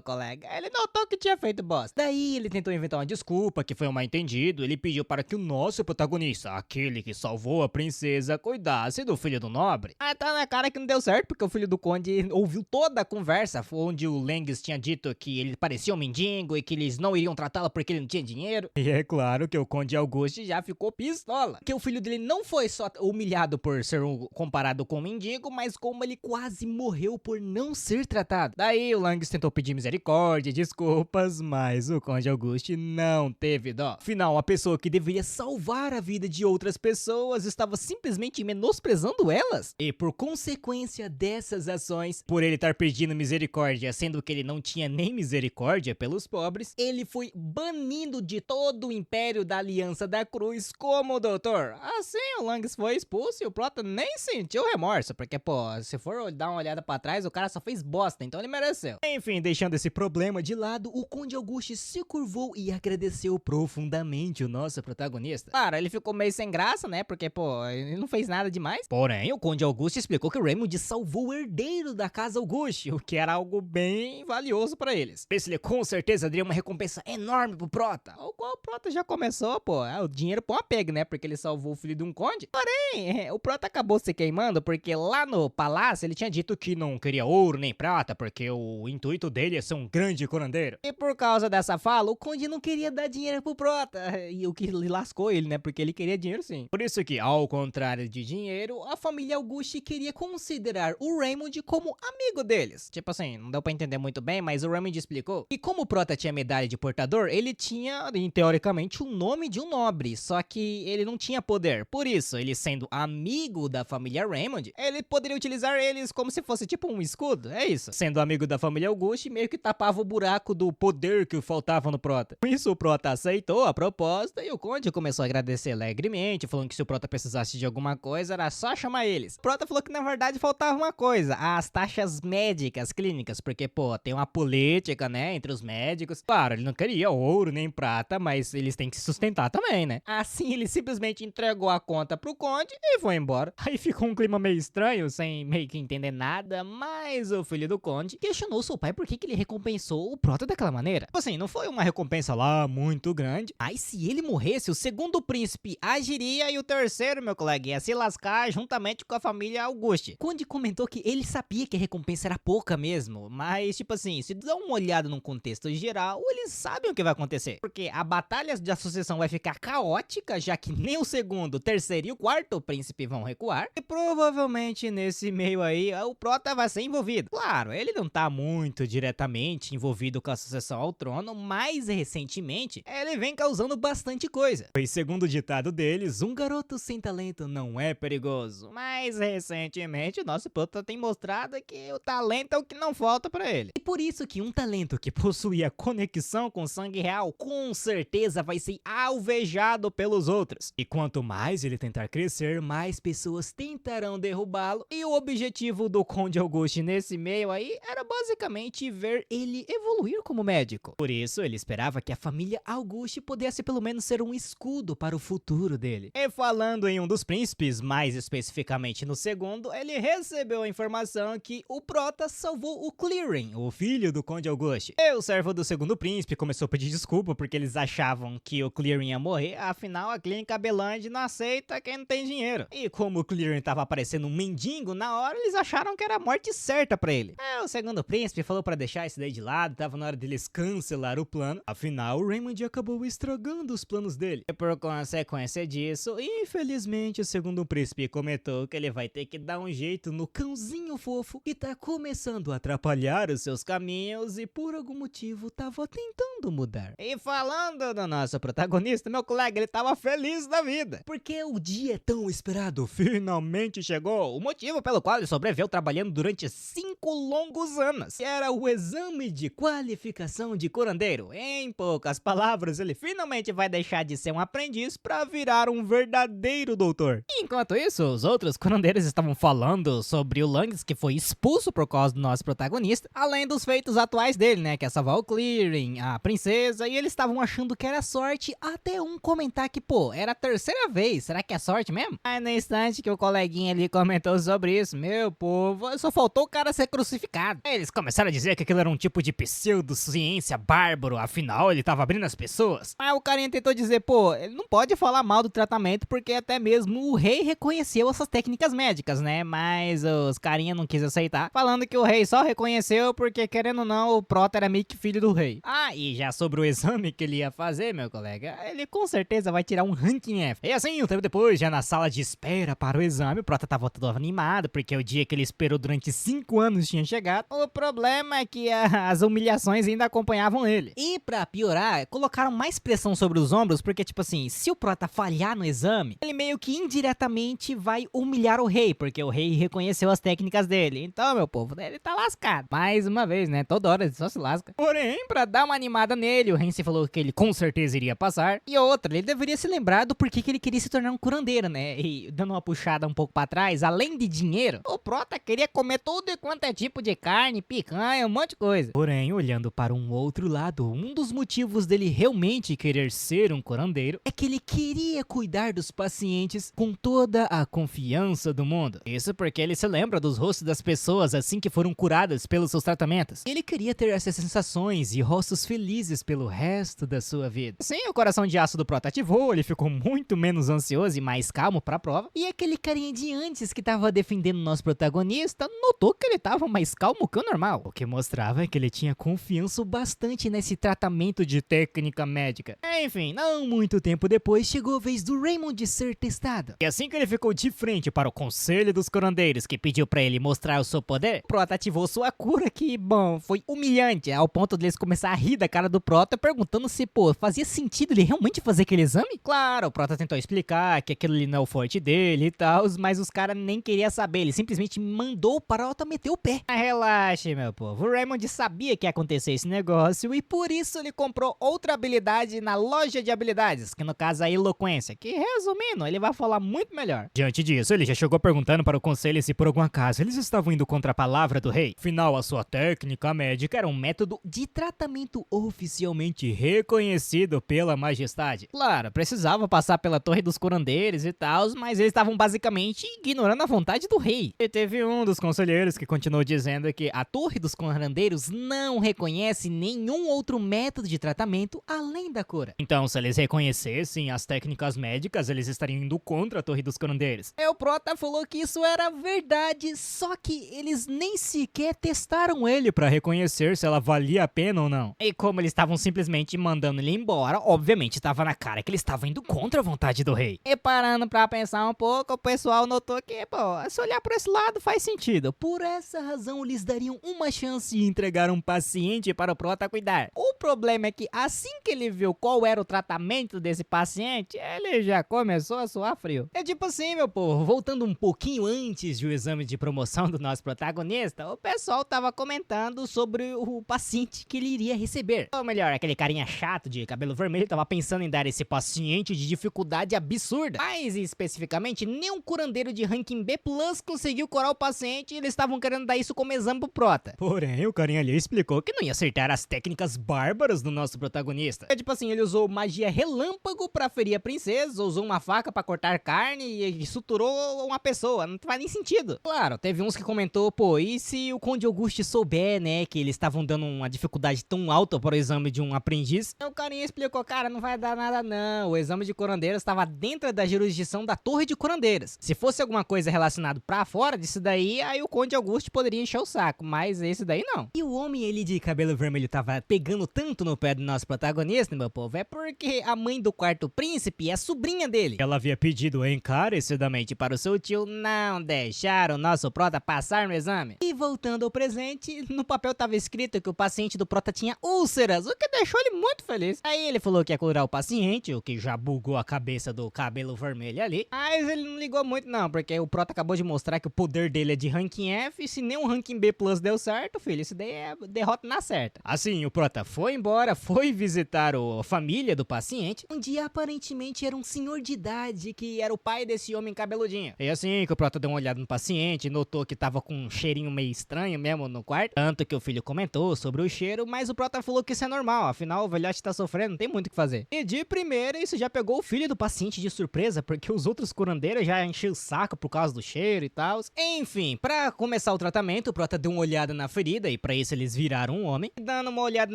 colega, ele notou que tinha feito bosta. Daí ele tentou inventar uma desculpa, que foi um mal-entendido. Ele pediu para que o nosso protagonista, aquele que salvou a princesa, cuidasse do filho do nobre. Ah, tá na cara que não deu certo, porque o filho do Conde ouviu toda a conversa, onde o Langes tinha dito que ele parecia um mendigo e que eles não iriam tratá-lo porque ele não tinha dinheiro. E é claro que o Conde Auguste já ficou pistola, que o filho dele não foi só humilhado por ser comparado com um mendigo, mas como ele quase morreu por não ser tratado. Daí o Langes tentou pedir misericórdia, desculpas, mas o Conde Auguste não teve dó. Afinal, a pessoa que deveria salvar a vida de outras pessoas estava simplesmente menosprezando elas. E por consequência dessas ações, por ele estar pedindo misericórdia, sendo que ele não tinha nem misericórdia pelos pobres, ele foi banido de todo o Império da Aliança da Cruz como doutor. Assim, o Langes foi expulso e o Prota nem sentiu remorso, porque, pô, se for dar uma olhada pra trás, o cara só fez bosta, então ele mereceu. Enfim, deixando esse problema de lado, o Conde Auguste se curvou e agradeceu profundamente o nosso protagonista. Claro, ele ficou meio sem graça, né, porque, pô, ele não fez nada demais. Porém, o Conde Auguste explicou que o Raymond salvou o herdeiro da casa Auguste, o que era algo bem valioso pra eles. Por isso ele com certeza daria uma recompensa enorme pro Prota, o qual o Prota já começou, pô, o dinheiro pô apego, né, porque ele salvou o filho de um conde. Porém, o Prota acabou se queimando porque lá no palácio ele tinha dito que não queria ouro nem prata, porque o intuito dele é ser um grande curandeiro. E por causa dessa fala, o Conde não queria dar dinheiro pro Prota, e o que lascou ele, né, porque ele queria dinheiro sim. Por isso que, ao contrário de dinheiro, a família Auguste queria considerar o Raymond como amigo deles. Tipo assim, não deu pra entender muito bem, mas o Raymond explicou que como o Prota tinha medalha de portador, ele tinha, teoricamente, o nome de um nobre, só que ele não tinha poder. Por isso, ele sendo amigo da família Raymond, ele poderia utilizar eles como se fosse tipo um escudo, é isso. Sendo amigo da família Auguste, meio que tapava o buraco do poder que faltava no Prota. Com isso, o Prota aceitou a proposta e o Conde começou a agradecer alegremente, falando que se o Prota precisasse de alguma coisa, era só chamar eles. O Prota falou que na verdade faltava uma coisa, as taxas médicas, clínicas, porque, pô, tem uma política, né, entre os médicos. Claro, ele não queria ouro nem prata, mas eles têm que se sustentar também, né? Assim, ele simplesmente entregou a conta pro Conde e foi embora. Aí ficou um clima meio estranho, sem meio que entender nada, mas o filho do Conde questionou seu pai por que ele recompensou o Prota daquela maneira. Tipo assim, não foi uma recompensa lá muito grande, mas se ele morresse, o segundo príncipe agiria e o terceiro, meu colega, ia se lascar juntamente com a família Auguste. Conde comentou que ele sabia que a recompensa era pouca mesmo, mas tipo assim, se dá uma olhada num contexto geral, eles sabem o que vai acontecer. Porque a batalha de associação vai ficar caótica, já que nem o segundo, o terceiro e o quarto príncipe vão recuar. E por provavelmente nesse meio aí o Prota vai ser envolvido. Claro, ele não tá muito diretamente envolvido com a sucessão ao trono, mas recentemente ele vem causando bastante coisa. Pois segundo o ditado deles, um garoto sem talento não é perigoso. Mas recentemente o nosso Prota tem mostrado que o talento é o que não falta pra ele. E por isso que um talento que possuía conexão com o sangue real, com certeza vai ser alvejado pelos outros. E quanto mais ele tentar crescer, mais pessoas tentarão derrubá-lo. E o objetivo do Conde Auguste nesse meio aí era basicamente ver ele evoluir como médico. Por isso ele esperava que a família Auguste pudesse pelo menos ser um escudo para o futuro dele. E falando em um dos príncipes, mais especificamente no segundo, ele recebeu a informação que o Prota salvou o Clearing, o filho do Conde Auguste. E o servo do segundo príncipe começou a pedir desculpa porque eles achavam que o Clearing ia morrer, afinal a clínica Belande não aceita quem não tem dinheiro. E como o Clearing tava parecendo um mendigo na hora, eles acharam que era a morte certa pra ele. O segundo príncipe falou pra deixar isso daí de lado, tava na hora deles cancelar o plano. Afinal, o Raymond acabou estragando os planos dele. E por consequência disso, infelizmente o segundo príncipe comentou que ele vai ter que dar um jeito no cãozinho fofo que tá começando a atrapalhar os seus caminhos e por algum motivo tava tentando mudar. E falando do nosso protagonista, meu colega, ele tava feliz da vida, porque o dia tão esperado finalmente chegou, o motivo pelo qual ele sobreviveu trabalhando durante 5 longos anos, que era o exame de qualificação de curandeiro. Em poucas palavras, ele finalmente vai deixar de ser um aprendiz pra virar um verdadeiro doutor. Enquanto isso, os outros curandeiros estavam falando sobre o Langs, que foi expulso por causa do nosso protagonista, além dos feitos atuais dele, né, que é salvar o Clearing, a princesa, e eles estavam achando que era sorte, até um comentar que, pô, era a terceira vez, será que é sorte mesmo? Aí no instante que o coleguinha ali comentou sobre isso, meu povo, só faltou o cara ser crucificado. Aí eles começaram a dizer que aquilo era um tipo de pseudociência bárbaro, afinal ele tava abrindo as pessoas. Aí o carinha tentou dizer, pô, ele não pode falar mal do tratamento porque até mesmo o rei reconheceu essas técnicas médicas, né? Mas os carinha não quis aceitar, falando que o rei só reconheceu porque, querendo ou não, o Prota era meio que filho do rei. Ah, e já sobre o exame que ele ia fazer, meu colega, ele com certeza vai tirar um ranking F. E assim, um tempo depois, já na sala de espera para o exame, o Prota tava todo animado, porque o dia que ele esperou durante 5 anos tinha chegado. O problema é que as humilhações ainda acompanhavam ele. E pra piorar, colocaram mais pressão sobre os ombros, porque tipo assim, se o Prota falhar no exame, ele meio que indiretamente vai humilhar o rei, porque o rei reconheceu as técnicas dele. Então, meu povo, ele tá lascado. Mais uma vez, né? Toda hora ele só se lasca. Porém, pra dar uma animada nele, o Hansi falou que ele com certeza iria passar. E outra, ele deveria se lembrar do porquê que ele queria se tornar um curandeiro, né? E dando uma puxada um pouco pra trás, além de dinheiro, o Prota queria comer tudo e quanto é tipo de carne, picanha, um monte de coisa. Porém, olhando para um outro lado, um dos motivos dele realmente querer ser um curandeiro é que ele queria cuidar dos pacientes com toda a confiança do mundo. Isso porque ele se lembra dos rostos das pessoas assim que foram curadas pelos seus tratamentos. Ele queria ter essas sensações e rostos felizes pelo resto da sua vida. Sim, o coração de aço do Prota ativou, ele ficou muito menos ansioso e mais calmo pra prova. E aquele carinha de antes que tava defendendo o nosso protagonista notou que ele tava mais calmo que o normal. O que mostrava que ele tinha confiança bastante nesse tratamento de técnica médica. Enfim, não muito tempo depois chegou a vez do Raymond ser testado. E assim que ele ficou de frente para o Conselho dos Curandeiros, que pediu pra ele mostrar o seu poder, Prota ativou sua cura que, bom, foi humilhante, ao ponto deles começar a rir da cara do Prota, perguntando se, pô, fazia sentido ele realmente fazer aquele exame? Claro, o Prota tentou explicar que aquilo ali não é o forte dele e tal, mas os caras nem queriam saber, ele simplesmente mandou o Prota meter o pé. Mas relaxe, meu povo, o Raymond sabia que ia acontecer esse negócio e por isso ele comprou outra habilidade na loja de habilidades, que no caso é a eloquência, que resumindo, ele vai falar muito melhor. Diante disso, ele já chegou perguntando para o conselho se por algum acaso eles estavam indo contra a palavra do rei. Afinal, a sua técnica médica era um método de tratamento oficialmente reconhecido pela majestade. Claro, precisava passar pela Torre dos Curandeiros e tal, mas eles estavam basicamente ignorando a vontade do rei. E teve um dos conselheiros que continuou dizendo que a Torre dos Curandeiros não reconhece nenhum outro método de tratamento além da cura. Então, se eles reconhecessem as técnicas médicas, eles estariam indo contra a Torre dos Curandeiros. E o Prota falou que isso era verdade, só que eles nem sequer testaram ele pra reconhecer se ela valia a pena ou não. E como eles estavam simplesmente mandando ele embora, obviamente estava na cara que eles estavam indo contra a vontade do rei. E parando pra pensar um pouco, o pessoal pessoal notou que, pô, se olhar por esse lado faz sentido. Por essa razão, eles dariam uma chance e entregaram um paciente para o prota cuidar. O problema é que assim que ele viu qual era o tratamento desse paciente, ele já começou a suar frio. É tipo assim, meu povo, voltando um pouquinho antes do exame de promoção do nosso protagonista, o pessoal tava comentando sobre o paciente que ele iria receber. Ou melhor, aquele carinha chato de cabelo vermelho tava pensando em dar esse paciente de dificuldade absurda. Mais especificamente, nenhum curandeiro de ranking B+ conseguiu curar o paciente e eles estavam querendo dar isso como exame pro prota. Porém, o carinha ali explicou que não ia acertar as técnicas bárbaras do nosso protagonista. É tipo assim, ele usou magia relâmpago pra ferir a princesa, usou uma faca pra cortar carne e suturou uma pessoa. Não faz nem sentido. Claro, teve uns que comentou, pô, e se o Conde Auguste souber, né, que eles estavam dando uma dificuldade tão alta para o exame de um aprendiz? O carinha explicou, cara, não vai dar nada não. O exame de curandeiros estava dentro da jurisdição da Torre de Curandeiros. Se fosse alguma coisa relacionada pra fora disso daí, aí o Conde Auguste poderia encher o saco, mas esse daí não. E o homem ele de cabelo vermelho tava pegando tanto no pé do nosso protagonista, meu povo, é porque a mãe do quarto príncipe é sobrinha dele. Ela havia pedido encarecidamente para o seu tio não deixar o nosso prota passar no exame. E voltando ao presente, no papel tava escrito que o paciente do prota tinha úlceras, o que deixou ele muito feliz. Aí ele falou que ia curar o paciente, o que já bugou a cabeça do cabelo vermelho ali. Mas ele não ligou muito não, porque o prota acabou de mostrar que o poder dele é de ranking F, e se nem um ranking B+ deu certo, filho, isso daí é derrota na certa. Assim, o prota foi embora, foi visitar a família do paciente, onde aparentemente era um senhor de idade, que era o pai desse homem cabeludinho. E assim que o prota deu uma olhada no paciente, notou que tava com um cheirinho meio estranho mesmo no quarto, tanto que o filho comentou sobre o cheiro, mas o prota falou que isso é normal, afinal o velhote tá sofrendo, não tem muito o que fazer. E de primeira, isso já pegou o filho do paciente de surpresa, porque os outros curandeiros já encheram o saco por causa do cheiro e tal. Enfim, pra começar o tratamento, o prota deu uma olhada na ferida, e pra isso eles viraram um homem. E dando uma olhada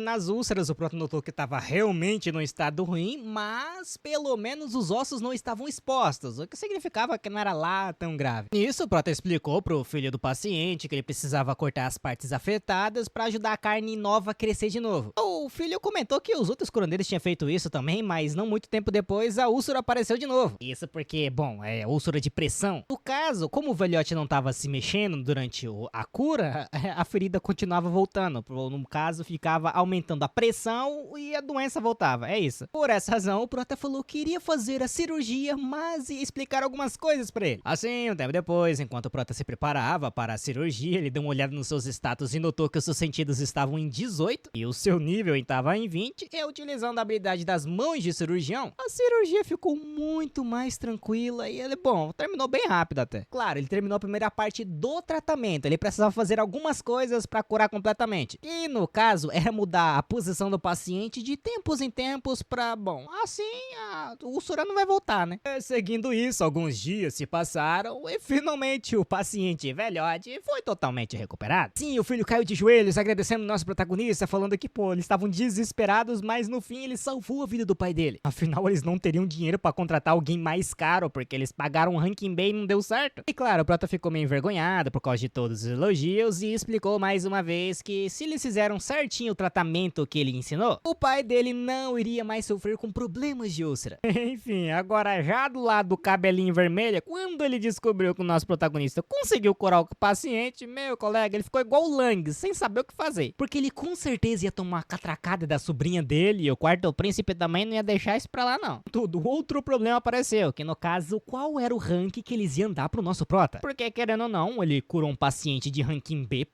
nas úlceras, o prota notou que tava realmente num estado ruim, mas pelo menos os ossos não estavam expostos, o que significava que não era lá tão grave. Nisso, o prota explicou pro filho do paciente que ele precisava cortar as partes afetadas pra ajudar a carne nova a crescer de novo. O filho comentou que os outros curandeiros tinham feito isso também, mas não muito tempo depois a úlcera apareceu de novo. Isso porque, bom, é úlcera de pressão. No caso, como o velhote não tava se mexendo durante a cura, a ferida continuava voltando. No caso, ficava aumentando a pressão e a doença voltava. É isso. Por essa razão, o prota falou que iria fazer a cirurgia, mas ia explicar algumas coisas pra ele. Assim, um tempo depois, enquanto o prota se preparava para a cirurgia, ele deu uma olhada nos seus status e notou que os seus sentidos estavam em 18 e o seu nível estava em 20, e utilizando a habilidade das mãos de cirurgião, a cirurgia ficou muito mais tranquila e ele, bom, terminou bem rápido até. Claro, ele terminou a primeira parte do tratamento, ele precisava fazer algumas coisas para curar completamente. E no caso, era mudar a posição do paciente de tempos em tempos para, bom, assim a úlcera não vai voltar, né? Seguindo isso, alguns dias se passaram e finalmente o paciente velhote foi totalmente recuperado. Sim, o filho caiu de joelhos agradecendo o nosso protagonista, falando que, pô, eles estavam desesperados, mas no fim ele salvou a vida do pai dele. Afinal, eles não teriam dinheiro pra contratar alguém mais caro, porque eles pagaram um ranking B e não deu certo. E claro, o prota ficou meio envergonhado por causa de todos os elogios e explicou mais uma vez que se eles fizeram certinho o tratamento que ele ensinou, o pai dele não iria mais sofrer com problemas de úlcera. Enfim, agora já do lado do cabelinho vermelho, quando ele descobriu que o nosso protagonista conseguiu curar o paciente, meu colega, ele ficou igual o Lang, sem saber o que fazer. Porque ele com certeza ia tomar a catracada da sobrinha dele e o quarto príncipe também não ia deixar isso pra lá não. Tudo, outro problema apareceu, que no caso, qual era o rank que eles iam dar pro nosso prota? Porque querendo ou não, ele curou um paciente de ranking B+,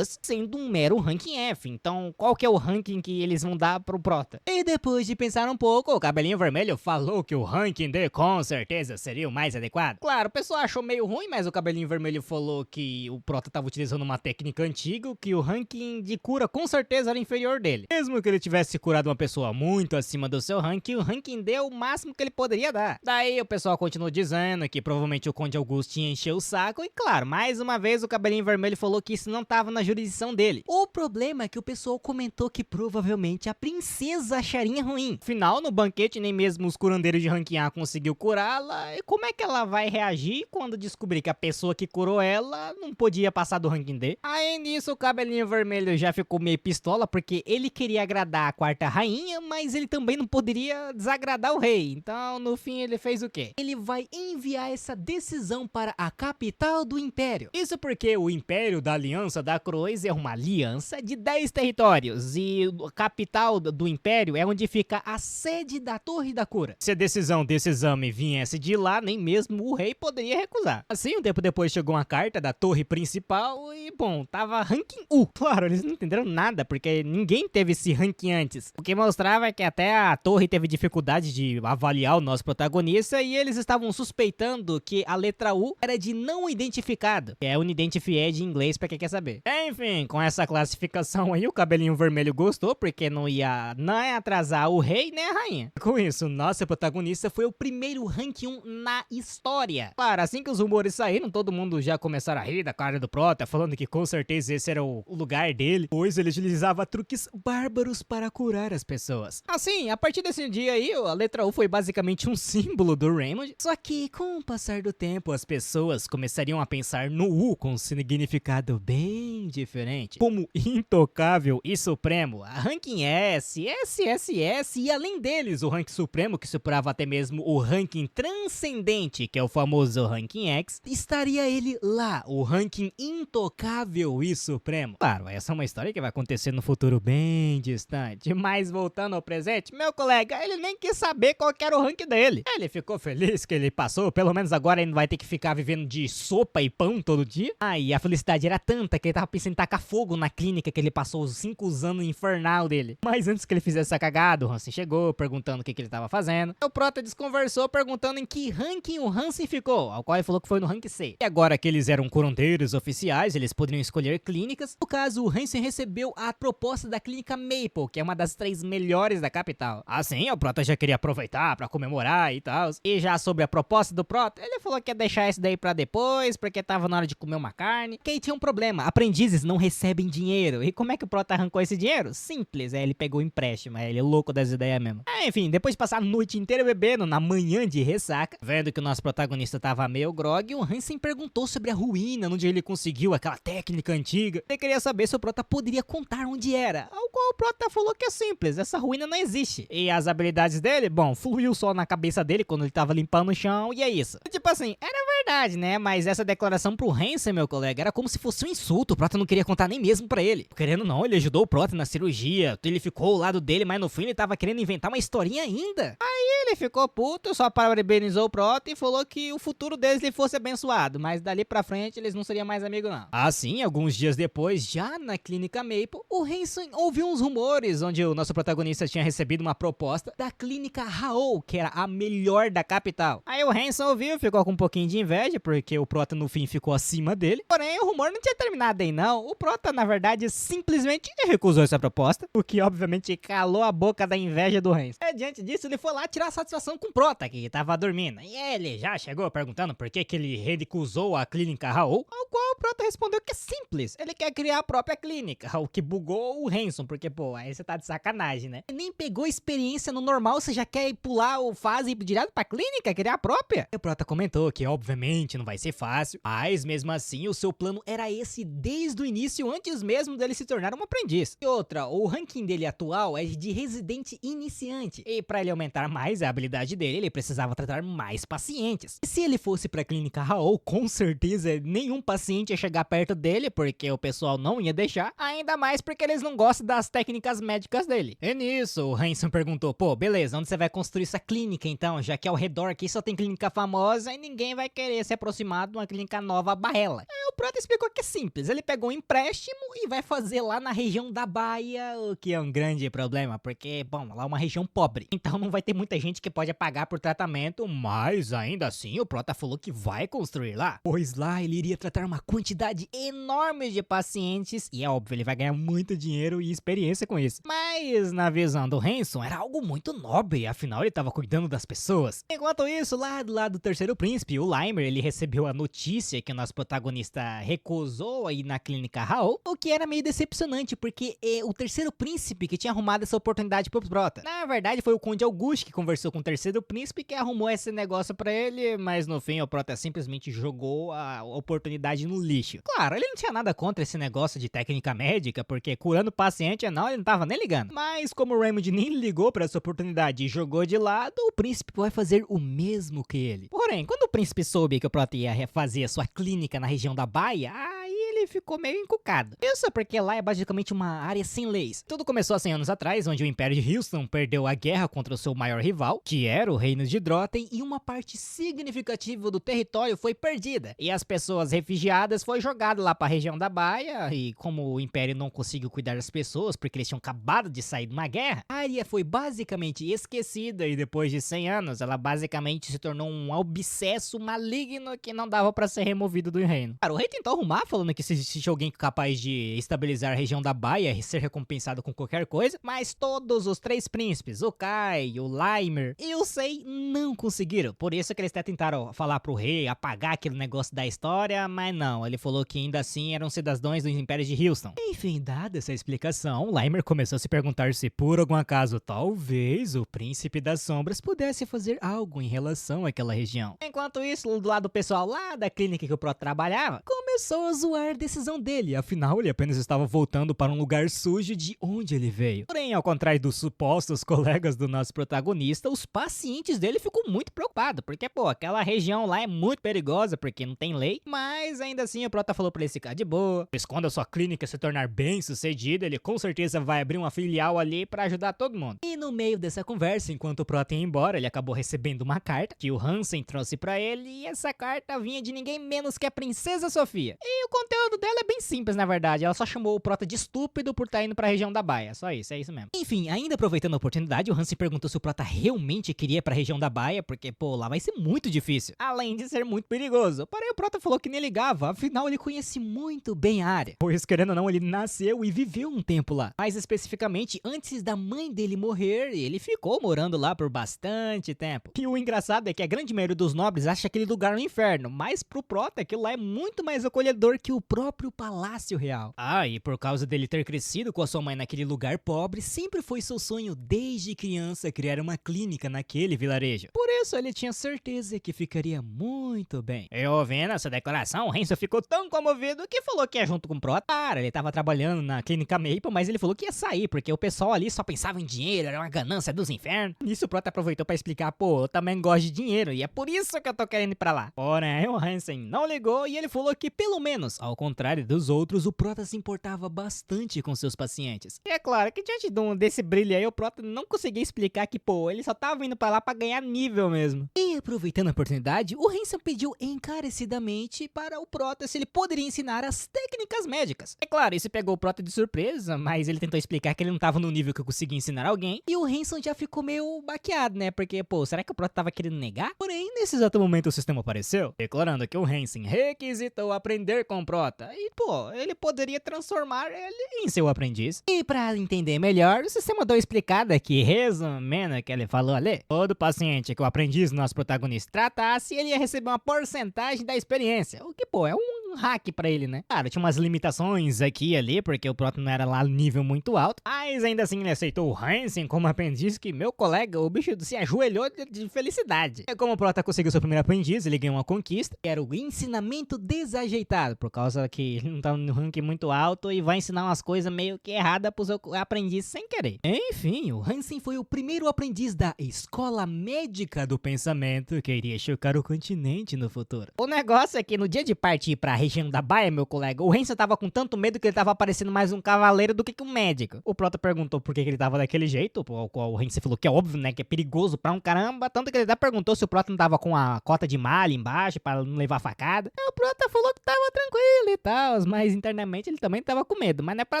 sendo um mero ranking F, então qual que é o ranking que eles vão dar pro prota? E depois de pensar um pouco, o cabelinho vermelho falou que o ranking D com certeza seria o mais adequado. Claro, o pessoal achou meio ruim, mas o cabelinho vermelho falou que o prota tava utilizando uma técnica antiga, que o ranking de cura com certeza era inferior dele. Mesmo que ele tivesse curado uma pessoa muito acima do seu ranking, o ranking D é o máximo que ele poderia dar. Daí o pessoal continuou dizendo que provavelmente o Conde Augusto ia encher o saco, e claro, mais uma vez o cabelinho vermelho falou que isso não tava na jurisdição dele. O problema é que o pessoal comentou que provavelmente a princesa acharia ruim. Afinal, no banquete nem mesmo os curandeiros de ranking A conseguiu curá-la, e como é que ela vai reagir quando descobrir que a pessoa que curou ela não podia passar do ranking D? Aí nisso o cabelinho vermelho já ficou meio pistola, porque ele queria agradar a quarta rainha, mas ele também não poderia desagradar o rei. Então no fim ele fez o quê? Ele vai enviar essa decisão para a capital do Império. Isso porque o Império da Aliança da Cruz é uma aliança de 10 territórios e a capital do Império é onde fica a sede da Torre da Cura. Se a decisão desse exame viesse de lá, nem mesmo o rei poderia recusar. Assim, um tempo depois chegou uma carta da torre principal e, bom, tava ranking U. Claro, eles não entenderam nada, porque ninguém teve esse ranking antes. O que mostrava que até a torre teve dificuldade de avaliar o nosso protagonista e eles estavam suspeitando que a letra U era de não identificado, que é unidentified em inglês pra quem quer saber. Enfim, com essa classificação aí, o cabelinho vermelho gostou, porque não ia atrasar o rei nem a rainha. Com isso, nosso protagonista foi o primeiro rank 1 na história. Claro, assim que os rumores saíram, todo mundo já começaram a rir da cara do Prota, falando que com certeza esse era o lugar dele, pois ele utilizava truques bárbaros para curar as pessoas. Assim, a partir desse dia aí, a letra U foi basicamente um símbolo do Raymond, só que com o passar do tempo, as pessoas começariam a pensar no U com um significado bem diferente, como intocável e supremo, a ranking S, SSS e além deles o ranking supremo, que superava até mesmo o ranking transcendente, que é o famoso ranking X, estaria ele lá, o ranking intocável e supremo. Claro, essa é uma história que vai acontecer no futuro bem distante, mas voltando ao presente, meu colega, ele nem quis saber qual que era o ranking dele. Ele ficou feliz que ele passou, pelo menos agora ele não vai ter que ficar vivendo de sopa e pão todo dia. E a felicidade era tanta que ele tava pensando em tacar fogo na clínica que ele passou os 5 anos infernal dele. Mas antes que ele fizesse essa cagada, o Hansen chegou perguntando o que ele tava fazendo. O Prota desconversou perguntando em que ranking o Hansen ficou, ao qual ele falou que foi no ranking C. E agora que eles eram curandeiros oficiais, eles poderiam escolher clínicas. No caso, o Hansen recebeu a proposta da clínica Maple, que é uma das 3 melhores da capital. Assim, o Prota já queria aproveitar pra comemorar e tal. E já sobre a proposta do Prota, ele falou que ia deixar isso daí pra depois, porque tava na hora de comer uma carne. Que aí tinha um problema, aprendizes não recebem dinheiro. E como é que o Prota arrancou esse dinheiro? Simples, ele pegou empréstimo, ele é louco das ideias mesmo. Enfim, depois de passar a noite inteira bebendo, na manhã de ressaca, vendo que o nosso protagonista tava meio grog, o Hansen perguntou sobre a ruína, onde ele conseguiu aquela técnica antiga. Ele queria saber se o Prota poderia contar onde era, ao qual o Prota falou que é simples, essa ruína não existe. E as habilidades dele, bom, fluiu só na cabeça dele quando ele tava limpando o chão, e é isso. Tipo assim, era verdade, né, mas essa declaração pro Hansen, meu colega, era como se fosse um insulto, o Prota não queria contar nem mesmo pra ele. Querendo não, ele ajudou o Prota na cirurgia, ele ficou ao lado dele, mas no fim ele tava querendo inventar uma historinha ainda. Aí ele ficou puto, só parabenizou o Prota e falou que o futuro deles lhe fosse abençoado, mas dali pra frente eles não seriam mais amigos não. Assim, alguns dias depois, já na clínica Maple, o Hansen ouviu uns rumores onde o nosso protagonista tinha recebido uma proposta da clínica Raoul, que era a melhor da capital. Aí o Hansen ouviu, ficou com um pouquinho de inveja, porque o Prota no fim ficou acima dele. Porém, o rumor não tinha terminado aí não. O Prota, na verdade, simplesmente recusou essa proposta, o que obviamente calou a boca da inveja do Hansen. E diante disso, ele foi lá tirar satisfação com o Prota, que tava dormindo. E ele já chegou perguntando por que ele recusou a clínica Raoul, ao qual o Prota respondeu que é simples, ele quer criar a própria clínica, o que bugou o Hansen, porque, pô, aí você tá de sacanagem, né? Ele nem pegou experiência no normal, você já quer pular o fase e ir direto pra clínica, criar a própria? E o Prota comentou que, obviamente, não vai ser fácil, mas mesmo assim, o seu plano era esse desde o início, antes mesmo dele se tornar um aprendiz. E outra, o ranking dele atual é de residente iniciante, e pra ele aumentar mais a habilidade dele, ele precisava tratar mais pacientes. E se ele fosse pra clínica Raoul, com certeza nenhum paciente ia chegar perto dele, porque o pessoal não ia deixar, ainda mais porque eles não gostam das técnicas médicas dele. E nisso, o Hansen perguntou, pô, beleza, onde você vai construir essa clínica então, já que ao redor aqui só tem clínica famosa e ninguém vai querer se aproximar de uma clínica nova barrela. Aí o Prota explicou que é simples, ele pegou um empréstimo e vai fazer lá na região da Baía, o que é um grande problema, porque, bom, lá é uma região pobre, então não vai ter muita gente que pode pagar por tratamento, mas ainda assim o Prota falou que vai construir lá, pois lá ele iria tratar uma quantidade enorme de pacientes e é óbvio, ele vai ganhar muito dinheiro e experiência com isso. Mas na visão do Hansen era algo muito nobre, afinal ele estava cuidando das pessoas. Enquanto isso, lá do lado do terceiro príncipe, o Limer, ele recebeu a notícia que o nosso protagonista recusou a ir na clínica Raoul, o que era meio decepcionante, porque o terceiro príncipe que tinha arrumado essa oportunidade pro Prota. Na verdade, foi o Conde Auguste que conversou com o terceiro príncipe que arrumou esse negócio pra ele, mas no fim o Prota simplesmente jogou a oportunidade no lixo. Claro, ele não tinha nada contra esse negócio de técnica médica, porque curando o paciente, não, ele não tava nem ligando. Mas como o Raymond nem ligou pra essa oportunidade e jogou de lado, o príncipe vai fazer o mesmo que ele. Porém, quando o príncipe soube que o Prota ia fazer a sua clínica na região da Baia, aí ele ficou meio encucado. Isso porque lá é basicamente uma área sem leis. Tudo começou há 100 anos atrás, onde o Império de Houston perdeu a guerra contra o seu maior rival, que era o Reino de Drotten, e uma parte significativa do território foi perdida. E as pessoas refugiadas foram jogadas lá para a região da Baia, e como o Império não conseguiu cuidar das pessoas, porque eles tinham acabado de sair de uma guerra, a área foi basicamente esquecida, e depois de 100 anos, ela basicamente se tornou um abscesso maligno que não dava para ser removido do reino. Cara, o rei tentou arrumar, falando que se existe alguém capaz de estabilizar a região da Baia e ser recompensado com qualquer coisa, mas todos os 3 príncipes, o Kai, o Laimer e o Sei, não conseguiram. Por isso que eles até tentaram falar pro rei apagar aquele negócio da história, mas não, ele falou que ainda assim eram cidadãos do Império de Houston. Enfim, dada essa explicação, Laimer começou a se perguntar se por algum acaso talvez o Príncipe das Sombras pudesse fazer algo em relação àquela região. Enquanto isso, do lado do pessoal lá da clínica que o Prota trabalhava, começou a zoar a decisão dele, afinal ele apenas estava voltando para um lugar sujo de onde ele veio. Porém, ao contrário dos supostos colegas do nosso protagonista, os pacientes dele ficam muito preocupados, porque pô, aquela região lá é muito perigosa porque não tem lei, mas ainda assim o Prota falou pra ele ficar de boa, quando a sua clínica se tornar bem sucedida, ele com certeza vai abrir uma filial ali pra ajudar todo mundo. E no meio dessa conversa, enquanto o Prota ia embora, ele acabou recebendo uma carta que o Hansen trouxe pra ele, e essa carta vinha de ninguém menos que a Princesa Sofia. E o conteúdo dela é bem simples, na verdade, ela só chamou o Prota de estúpido por estar indo pra região da Baia, só isso, é isso mesmo. Enfim, ainda aproveitando a oportunidade, o Hansen perguntou se o Prota realmente queria ir pra região da Baia, porque pô, lá vai ser muito difícil, além de ser muito perigoso. Porém, o Prota falou que nem ligava, afinal ele conhece muito bem a área, pois querendo ou não, ele nasceu e viveu um tempo lá. Mais especificamente, antes da mãe dele morrer, ele ficou morando lá por bastante tempo. E o engraçado é que a grande maioria dos nobres acha aquele lugar um inferno, mas pro Prota aquilo lá é muito mais acolhedor que o próprio Palácio Real. Ah, e por causa dele ter crescido com a sua mãe naquele lugar pobre, sempre foi seu sonho desde criança criar uma clínica naquele vilarejo. Por isso ele tinha certeza que ficaria muito bem. Eu vendo essa declaração, o Hansen ficou tão comovido que falou que ia junto com o Prota. Cara, ele tava trabalhando na clínica Maple, mas ele falou que ia sair, porque o pessoal ali só pensava em dinheiro, era uma ganância dos infernos. Nisso o Prota aproveitou pra explicar, pô, eu também gosto de dinheiro, e é por isso que eu tô querendo ir pra lá. Porém, o Hansen não ligou e ele falou que, pelo menos, ao contrário dos outros, o Prota se importava bastante com seus pacientes. E é claro que diante desse brilho aí, o Prota não conseguia explicar que, pô, ele só tava indo pra lá pra ganhar nível mesmo. E aproveitando a oportunidade, o Hansen pediu encarecidamente para o Prota se ele poderia ensinar as técnicas médicas. É claro, isso pegou o Prota de surpresa, mas ele tentou explicar que ele não tava no nível que eu conseguia ensinar alguém, e o Hansen já ficou meio baqueado, né, porque, pô, será que o Prota tava querendo negar? Porém, nesse exato momento o sistema apareceu, declarando que o Hansen requisitou aprender com o Prota, e, pô, ele poderia transformar ele em seu aprendiz. E pra entender melhor, o sistema deu explicada que, resumindo o que ele falou ali, todo paciente que o aprendiz nosso protagonista tratasse, ele ia receber uma porcentagem da experiência, o que, pô, é um hack pra ele, né? Claro, tinha umas limitações aqui e ali, porque o Prota não era lá nível muito alto, mas ainda assim ele aceitou o Hansen como aprendiz, que meu colega, o bicho se ajoelhou de felicidade. E como o Prota conseguiu seu primeiro aprendiz, ele ganhou uma conquista, que era o ensinamento desajeitado, por causa que ele não tá no ranking muito alto e vai ensinar umas coisas meio que erradas pro seu aprendiz sem querer. Enfim, o Hansen foi o primeiro aprendiz da Escola Médica do Pensamento, que iria chocar o continente no futuro. O negócio é que no dia de partir pra região da Baia, meu colega, o Hansen tava com tanto medo que ele tava parecendo mais um cavaleiro do que um médico. O Prota perguntou por que ele tava daquele jeito, ao qual o Hansen falou que é óbvio, né, que é perigoso pra um caramba, tanto que ele até perguntou se o Prota não tava com a cota de malha embaixo pra não levar facada. Aí o Prota falou que tava tranquilo e tal, mas internamente ele também tava com medo, mas não é pra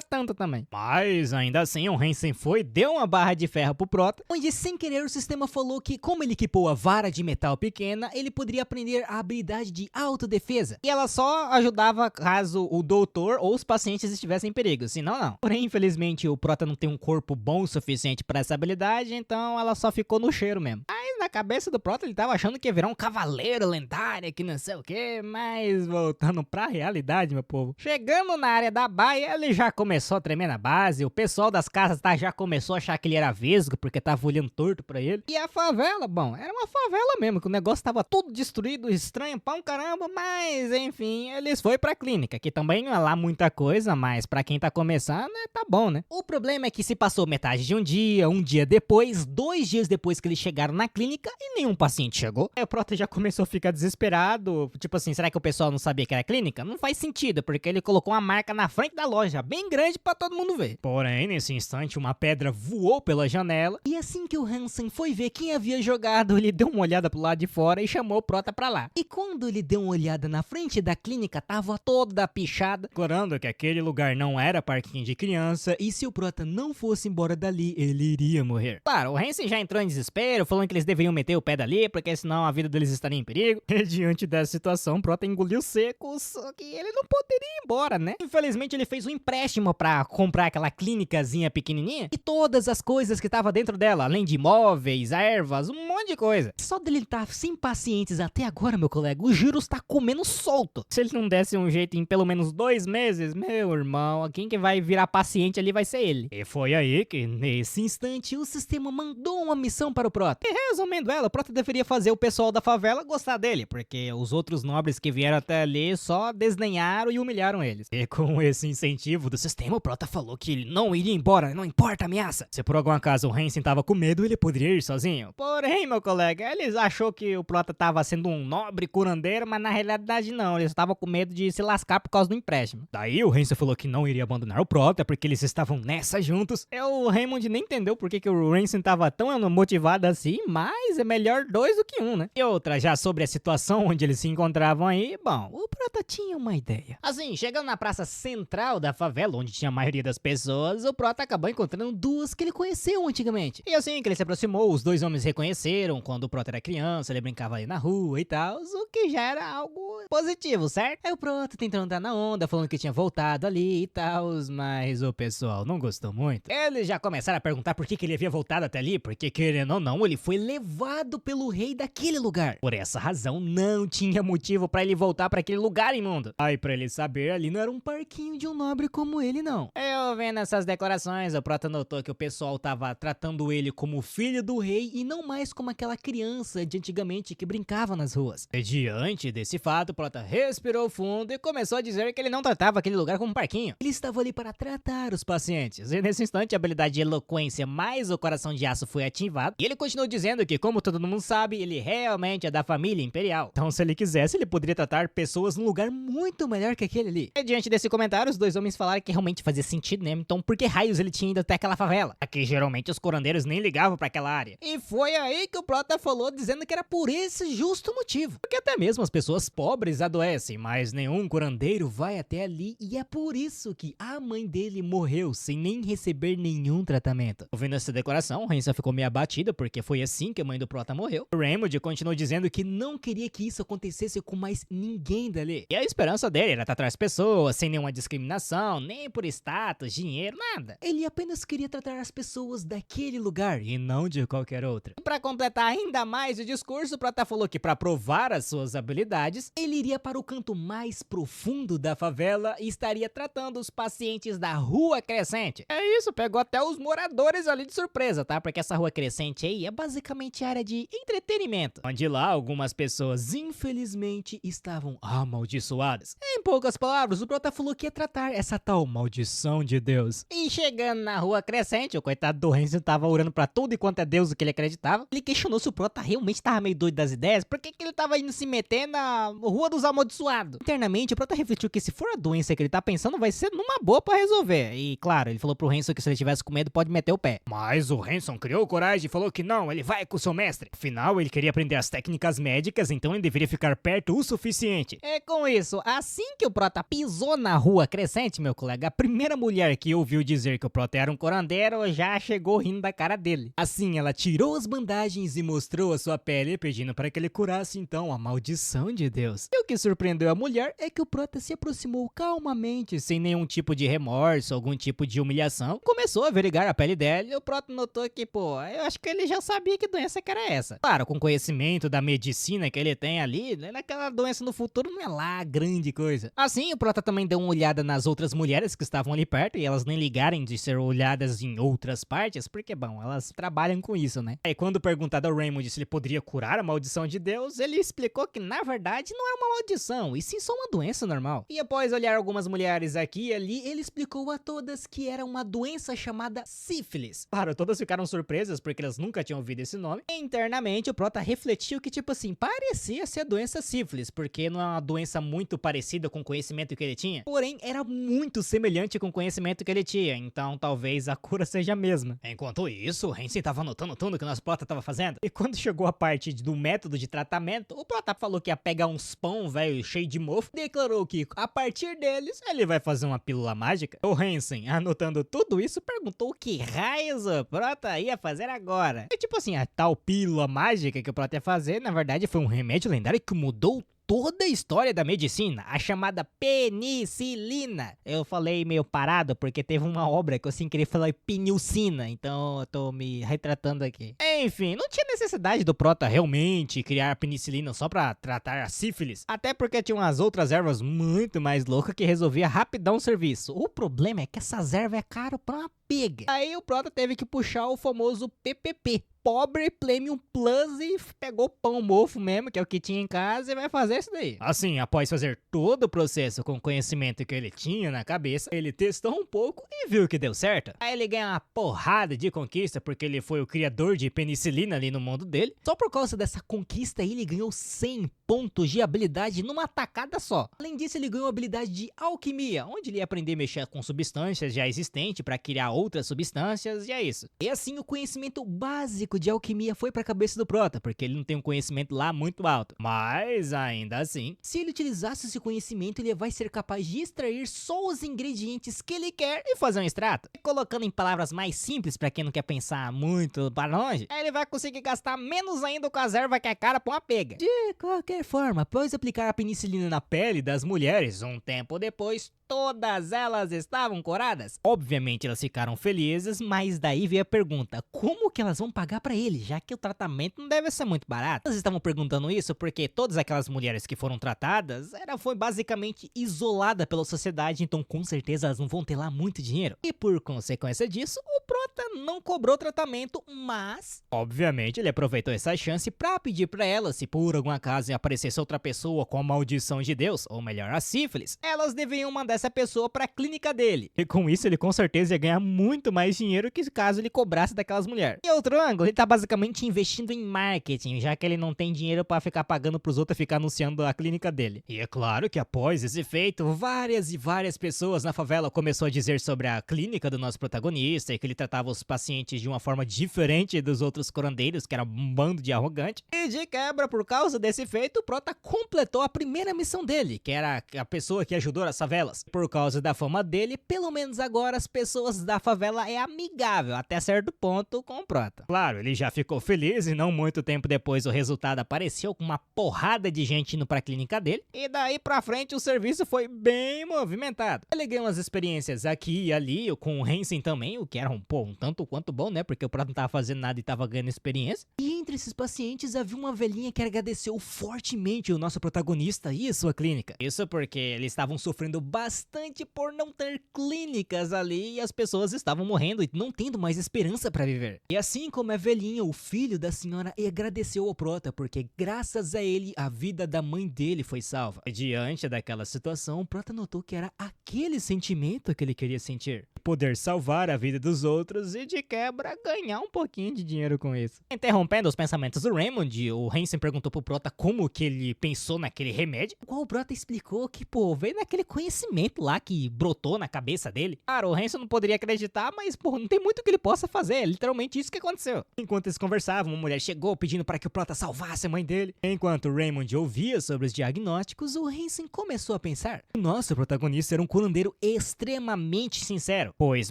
tanto também. Mas ainda assim, o Hansen foi, deu uma barra de ferro pro Prota, onde sem querer o sistema falou que como ele equipou a vara de metal pequena, ele poderia aprender a habilidade de autodefesa, e ela só ajudava caso o doutor ou os pacientes estivessem em perigo, senão não. Porém, infelizmente, o Prota não tem um corpo bom o suficiente pra essa habilidade, então ela só ficou no cheiro mesmo. Mas na cabeça do Prota ele tava achando que ia virar um cavaleiro lendário, que não sei o que, mas voltando pra realidade, meu povo. Chegando na área da Baia, ele já começou a tremer na base, o pessoal das casas já começou a achar que ele era vesgo, porque tava olhando torto pra ele. E a favela, bom, era uma favela mesmo, que o negócio tava tudo destruído, estranho pra um caramba, mas enfim, eles foi pra clínica, que também não é lá muita coisa, mas pra quem tá começando, tá bom, né? O problema é que se passou metade de um dia depois, 2 dias depois que eles chegaram na clínica e nenhum paciente chegou. Aí o Prota já começou a ficar desesperado, tipo assim, será que o pessoal não sabia que era clínica? Não faz sentido, porque ele colocou uma marca na frente da loja, bem grande pra todo mundo ver. Porém, nesse instante, uma pedra voou pela janela e assim que o Hansen foi ver quem havia jogado, ele deu uma olhada pro lado de fora e chamou o Prota pra lá. E quando ele deu uma olhada na frente da clínica, tava toda pichada, declarando que aquele lugar não era parquinho de criança e se o Prota não fosse embora dali, ele iria morrer. Claro, o Hansen já entrou em desespero, falando que eles deveriam meter o pé dali, porque senão a vida deles estaria em perigo. E diante dessa situação, o Prota engoliu seco, só que ele não poderia ir embora, né? Infelizmente, ele fez um empréstimo pra comprar aquela clínicazinha pequenininha e todas as coisas que estavam dentro dela, além de móveis, ervas, um monte de coisa. Só dele estar sem pacientes até agora, meu colega, o Juros tá comendo solto. Se ele não desse um jeito em pelo menos 2 meses, meu irmão, quem que vai virar paciente ali vai ser ele. E foi aí que, nesse instante, o sistema mandou uma missão para o Prota. E resumindo ela, o Prota deveria fazer o pessoal da favela gostar dele, porque os outros nobres que vieram até ali só desdenharam e humilharam eles. E com esse incentivo do sistema, o Prota falou que ele não iria embora, não importa a ameaça. Se por algum acaso o Hansen tava com medo, ele poderia ir sozinho. Porém, meu colega, eles achou que o Prota tava sendo um nobre curandeiro, mas na realidade não, eles estavam com medo de se lascar por causa do empréstimo. Daí o Hansen falou que não iria abandonar o Prota, porque eles estavam nessa juntos. E o Raymond nem entendeu por que o Hansen tava tão motivado assim, mas é melhor 2 do que 1, né? E outra, já sobre a situação onde eles se encontravam aí, bom, o Prota tinha uma ideia. Assim, chegando na praça central da favela, onde tinha a maioria das pessoas, o Prota acabou encontrando 2 que ele conheceu antigamente. E assim que ele se aproximou, os 2 homens reconheceram quando o Prota era criança, ele brincava ali na rua e tal, o que já era algo positivo, certo? Aí o Prota tentando entrar na onda, falando que tinha voltado ali e tal, mas o pessoal não gostou muito. Eles já começaram a perguntar por que ele havia voltado até ali, porque querendo ou não, ele foi levado pelo rei daquele lugar. Por essa razão, não tinha motivo pra ele voltar pra aquele lugar imundo. Aí pra ele saber, ali não era um parquinho de um nobre como ele, não. Eu vendo essas declarações, o Prota notou que o pessoal tava tratando ele como filho do rei e não mais como aquela criança de antigamente que brincava nas ruas. E diante desse fato, o Prota respirou fundo e começou a dizer que ele não tratava aquele lugar como um parquinho. Ele estava ali para tratar os pacientes. E nesse instante, a habilidade de eloquência mais o coração de aço foi ativado. E ele continuou dizendo que, como todo mundo sabe, ele realmente é da família imperial. Então, se ele quisesse, ele poderia tratar pessoas num lugar muito melhor que aquele ali. E diante desse comentário, os 2 homens falaram que realmente fazia sentido, né? Então, por que raios ele tinha ido até aquela favela? Aqui, geralmente, os curandeiros nem ligavam pra aquela área. E foi aí que o Prota falou, dizendo que era por esse justo motivo. Porque até mesmo as pessoas pobres adoecem, mas nenhum curandeiro vai até ali. E é por isso que a mãe dele morreu sem nem receber nenhum tratamento. Ouvindo essa declaração, o Hansen ficou meio abatido, porque foi assim que a mãe do Prota morreu. O Raymond continuou dizendo que não queria que isso acontecesse com mais ninguém dali. E a esperança dele era tratar as pessoas sem nenhuma discriminação, nem por status, dinheiro, nada. Ele apenas queria tratar as pessoas daquele lugar e não de qualquer outra. E pra completar ainda mais o discurso, o Prota falou que pra provar as suas habilidades, ele iria para o canto mais profundo da favela e estaria tratando os pacientes da Rua Crescente. É isso, pegou até os moradores ali de surpresa, tá? Porque essa Rua Crescente aí é basicamente área de entretenimento, onde lá algumas pessoas, infelizmente, estavam amaldiçoadas. Em poucas palavras, o Prota falou que ia tratar essa tal maldição de Deus. E chegando na Rua Crescente, o coitado do Hansen tava orando pra tudo e quanto é Deus o que ele acreditava. Ele questionou se o Prota realmente tava meio doido das ideias, por que ele tava indo se meter na Rua dos Amaldiçoados. Internamente, o Prota refletiu que se for a doença que ele tá pensando, vai ser numa boa pra resolver. E claro, ele falou pro Hansen que se ele tivesse com medo, pode meter o pé. Mas o Hansen criou coragem e falou que não, ele vai com o seu mestre. Afinal, ele queria aprender as técnicas médicas, então ele deveria ficar perto o suficiente. É com isso, assim que o Prota pisou na Rua Crescente, meu colega, a primeira mulher que ouviu dizer que o Prota era um curandeiro já chegou rindo da cara dele. Assim, ela tirou as bandagens e mostrou a sua pele, pedindo para que ele curasse então a maldição de Deus. E o que surpreendeu a mulher é que o Prota se aproximou calmamente, sem nenhum tipo de remorso, algum tipo de humilhação. Começou a averiguar a pele dela e o Prota notou que, pô, eu acho que ele já sabia que doença que era essa. Claro, com conhecimento da medicina que ele tem ali, naquela doença no futuro não é lá grande coisa. Assim, o Prota também deu uma olhada nas outras mulheres que estavam ali perto e elas nem ligarem de ser olhadas em outras partes, porque, bom, elas trabalham com isso, né? Aí, quando perguntado ao Raymond se ele poderia curar a maldição de Deus, ele explicou que, na verdade, não era uma maldição, e sim só uma doença normal. E após olhar algumas mulheres aqui e ali, ele explicou a todas que era uma doença chamada sífilis. Claro, todas ficaram surpresas porque elas nunca tinham ouvido esse nome. E internamente, o prota refletiu que, tipo assim, parecia ser a doença sífilis, porque não é uma doença muito parecida com o conhecimento que ele tinha, porém era muito semelhante com o conhecimento que ele tinha, então talvez a cura seja a mesma. Enquanto isso, o Hansen tava anotando tudo que o nosso prota tava fazendo, e quando chegou a parte do método de tratamento, o prota falou que ia pegar uns pão velho cheio de mofo, declarou que a partir deles ele vai fazer uma pílula mágica. O Hansen, anotando tudo isso, perguntou o que raios o prota ia fazer agora. E tipo assim, a tal pílula mágica que o prota ia fazer, na verdade foi um remédio lendário que mudou toda a história da medicina, a chamada penicilina. Eu falei meio parado porque teve uma obra que eu sem querer falar penicilina, então eu tô me retratando aqui. Enfim, não tinha necessidade do prota realmente criar penicilina só pra tratar a sífilis, até porque tinha umas outras ervas muito mais loucas que resolvia rapidão o serviço. O problema é que essas ervas é caro pra uma pega. Aí o prota teve que puxar o famoso PPP. Pobre Premium Plus, e pegou pão mofo mesmo, que é o que tinha em casa, e vai fazer isso daí. Assim, após fazer todo o processo com o conhecimento que ele tinha na cabeça, ele testou um pouco e viu que deu certo. Aí ele ganha uma porrada de conquista, porque ele foi o criador de penicilina ali no mundo dele. Só por causa dessa conquista ele ganhou 100 pontos de habilidade numa tacada só. Além disso, ele ganhou a habilidade de alquimia, onde ele ia aprender a mexer com substâncias já existentes para criar outras substâncias, e é isso. E assim, o conhecimento básico de alquimia foi pra cabeça do prota, porque ele não tem um conhecimento lá muito alto. Mas, ainda assim, se ele utilizasse esse conhecimento, ele vai ser capaz de extrair só os ingredientes que ele quer e fazer um extrato. E colocando em palavras mais simples pra quem não quer pensar muito para longe, ele vai conseguir gastar menos ainda com as ervas que é cara pra uma pega. De qualquer forma, após aplicar a penicilina na pele das mulheres, um tempo depois, todas elas estavam curadas. Obviamente elas ficaram felizes, mas daí veio a pergunta, como que elas vão pagar pra ele, já que o tratamento não deve ser muito barato? Elas estavam perguntando isso porque todas aquelas mulheres que foram tratadas, ela foi basicamente isolada pela sociedade, então com certeza elas não vão ter lá muito dinheiro. E por consequência disso, o prota não cobrou tratamento, mas obviamente ele aproveitou essa chance pra pedir pra elas, se por algum acaso aparecesse outra pessoa com a maldição de Deus, ou melhor, a sífilis, elas deveriam mandar essa pessoa pra clínica dele. E com isso ele com certeza ia ganhar muito mais dinheiro que caso ele cobrasse daquelas mulheres. E outro ângulo, ele tá basicamente investindo em marketing, já que ele não tem dinheiro pra ficar pagando pros outros ficar anunciando a clínica dele. E é claro que após esse feito, várias e várias pessoas na favela começou a dizer sobre a clínica do nosso protagonista e que ele tratava os pacientes de uma forma diferente dos outros curandeiros, que era um bando de arrogante. E de quebra, por causa desse feito, o prota completou a primeira missão dele, que era a pessoa que ajudou as favelas. Por causa da fama dele, pelo menos agora as pessoas da favela é amigável até certo ponto com o prota. Claro, ele já ficou feliz e não muito tempo depois o resultado apareceu com uma porrada de gente indo pra clínica dele. E daí pra frente o serviço foi bem movimentado. Ele ganhou umas experiências aqui e ali, com o Hansen também, o que era um tanto quanto bom, né? Porque o prota não tava fazendo nada e tava ganhando experiência. E entre esses pacientes havia uma velhinha que agradeceu fortemente o nosso protagonista e a sua clínica. Isso porque eles estavam sofrendo bastante por não ter clínicas ali e as pessoas estavam morrendo e não tendo mais esperança pra viver. E assim como a velhinha, o filho da senhora agradeceu ao prota porque graças a ele a vida da mãe dele foi salva. E diante daquela situação, o prota notou que era aquele sentimento que ele queria sentir. Poder salvar a vida dos outros e de quebra ganhar um pouquinho de dinheiro com isso. Interrompendo os pensamentos do Raymond, o Hansen perguntou pro prota como que ele pensou naquele remédio, o qual o prota explicou que, veio naquele conhecimento lá que brotou na cabeça dele. Claro, o Hansen não poderia acreditar, mas, não tem muito que ele possa fazer, é literalmente isso que aconteceu. Enquanto eles conversavam, uma mulher chegou pedindo para que o prota salvasse a mãe dele. Enquanto o Raymond ouvia sobre os diagnósticos, o Hansen começou a pensar. Nosso protagonista era um curandeiro extremamente sincero, pois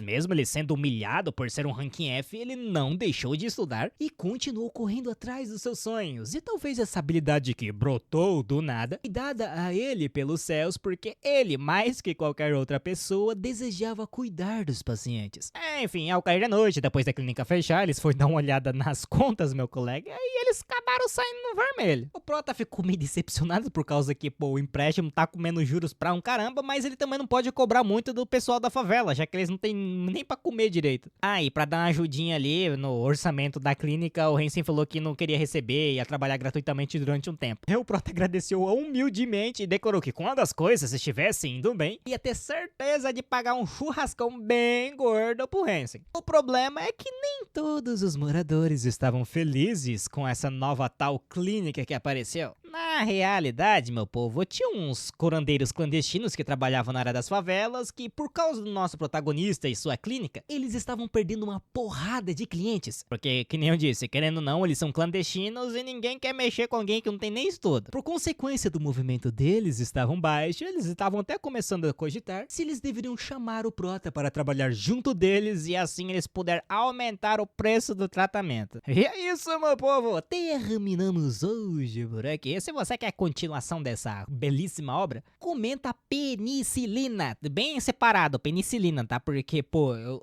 mesmo ele sendo humilhado por ser um ranking F, ele não deixou de estudar e continuou correndo atrás dos seus sonhos. E talvez essa habilidade que brotou do nada foi dada a ele pelos céus porque ele, mais mais que qualquer outra pessoa, desejava cuidar dos pacientes. Enfim, ao cair da noite, depois da clínica fechar, eles foram dar uma olhada nas contas, meu colega, e eles acabaram saindo no vermelho. O Prota ficou meio decepcionado por causa que, pô, o empréstimo tá comendo juros pra um caramba, mas ele também não pode cobrar muito do pessoal da favela, já que eles não têm nem pra comer direito. E pra dar uma ajudinha ali no orçamento da clínica, o Hansen falou que não queria receber e ia trabalhar gratuitamente durante um tempo. O Prota agradeceu humildemente e declarou que quando as coisas estivessem indo bem, ia ter certeza de pagar um churrascão bem gordo pro Hansen. O problema é que nem todos os moradores estavam felizes com essa nova tal clínica que apareceu. Na realidade, meu povo, tinha uns curandeiros clandestinos que trabalhavam na área das favelas que, por causa do nosso protagonista e sua clínica, eles estavam perdendo uma porrada de clientes. Porque, que nem eu disse, querendo ou não, eles são clandestinos e ninguém quer mexer com alguém que não tem nem estudo. Por consequência do movimento deles estavam baixo, eles estavam até começando a cogitar se eles deveriam chamar o Prota para trabalhar junto deles e assim eles puderem aumentar o preço do tratamento. E é isso, meu povo, terminamos hoje por aqui. Se você quer a continuação dessa belíssima obra, comenta penicilina, bem separado, penicilina, tá? Porque, pô, eu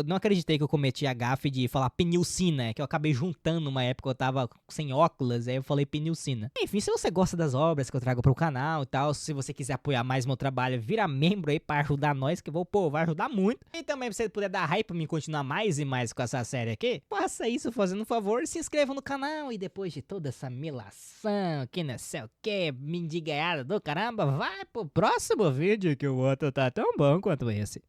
não acreditei que eu cometi a gafe de falar penilcina, que eu acabei juntando uma época eu tava sem óculos, aí eu falei penilcina. Enfim, se você gosta das obras que eu trago pro canal e tal, se você quiser apoiar mais meu trabalho, vira membro aí pra ajudar nós, que eu vou, pô, vai ajudar muito. E também se você puder dar hype pra mim continuar mais e mais com essa série aqui, faça isso fazendo um favor, se inscreva no canal e depois de toda essa melação, que não sei o que, mendigaiada do caramba, vai pro próximo vídeo que o outro tá tão bom quanto esse.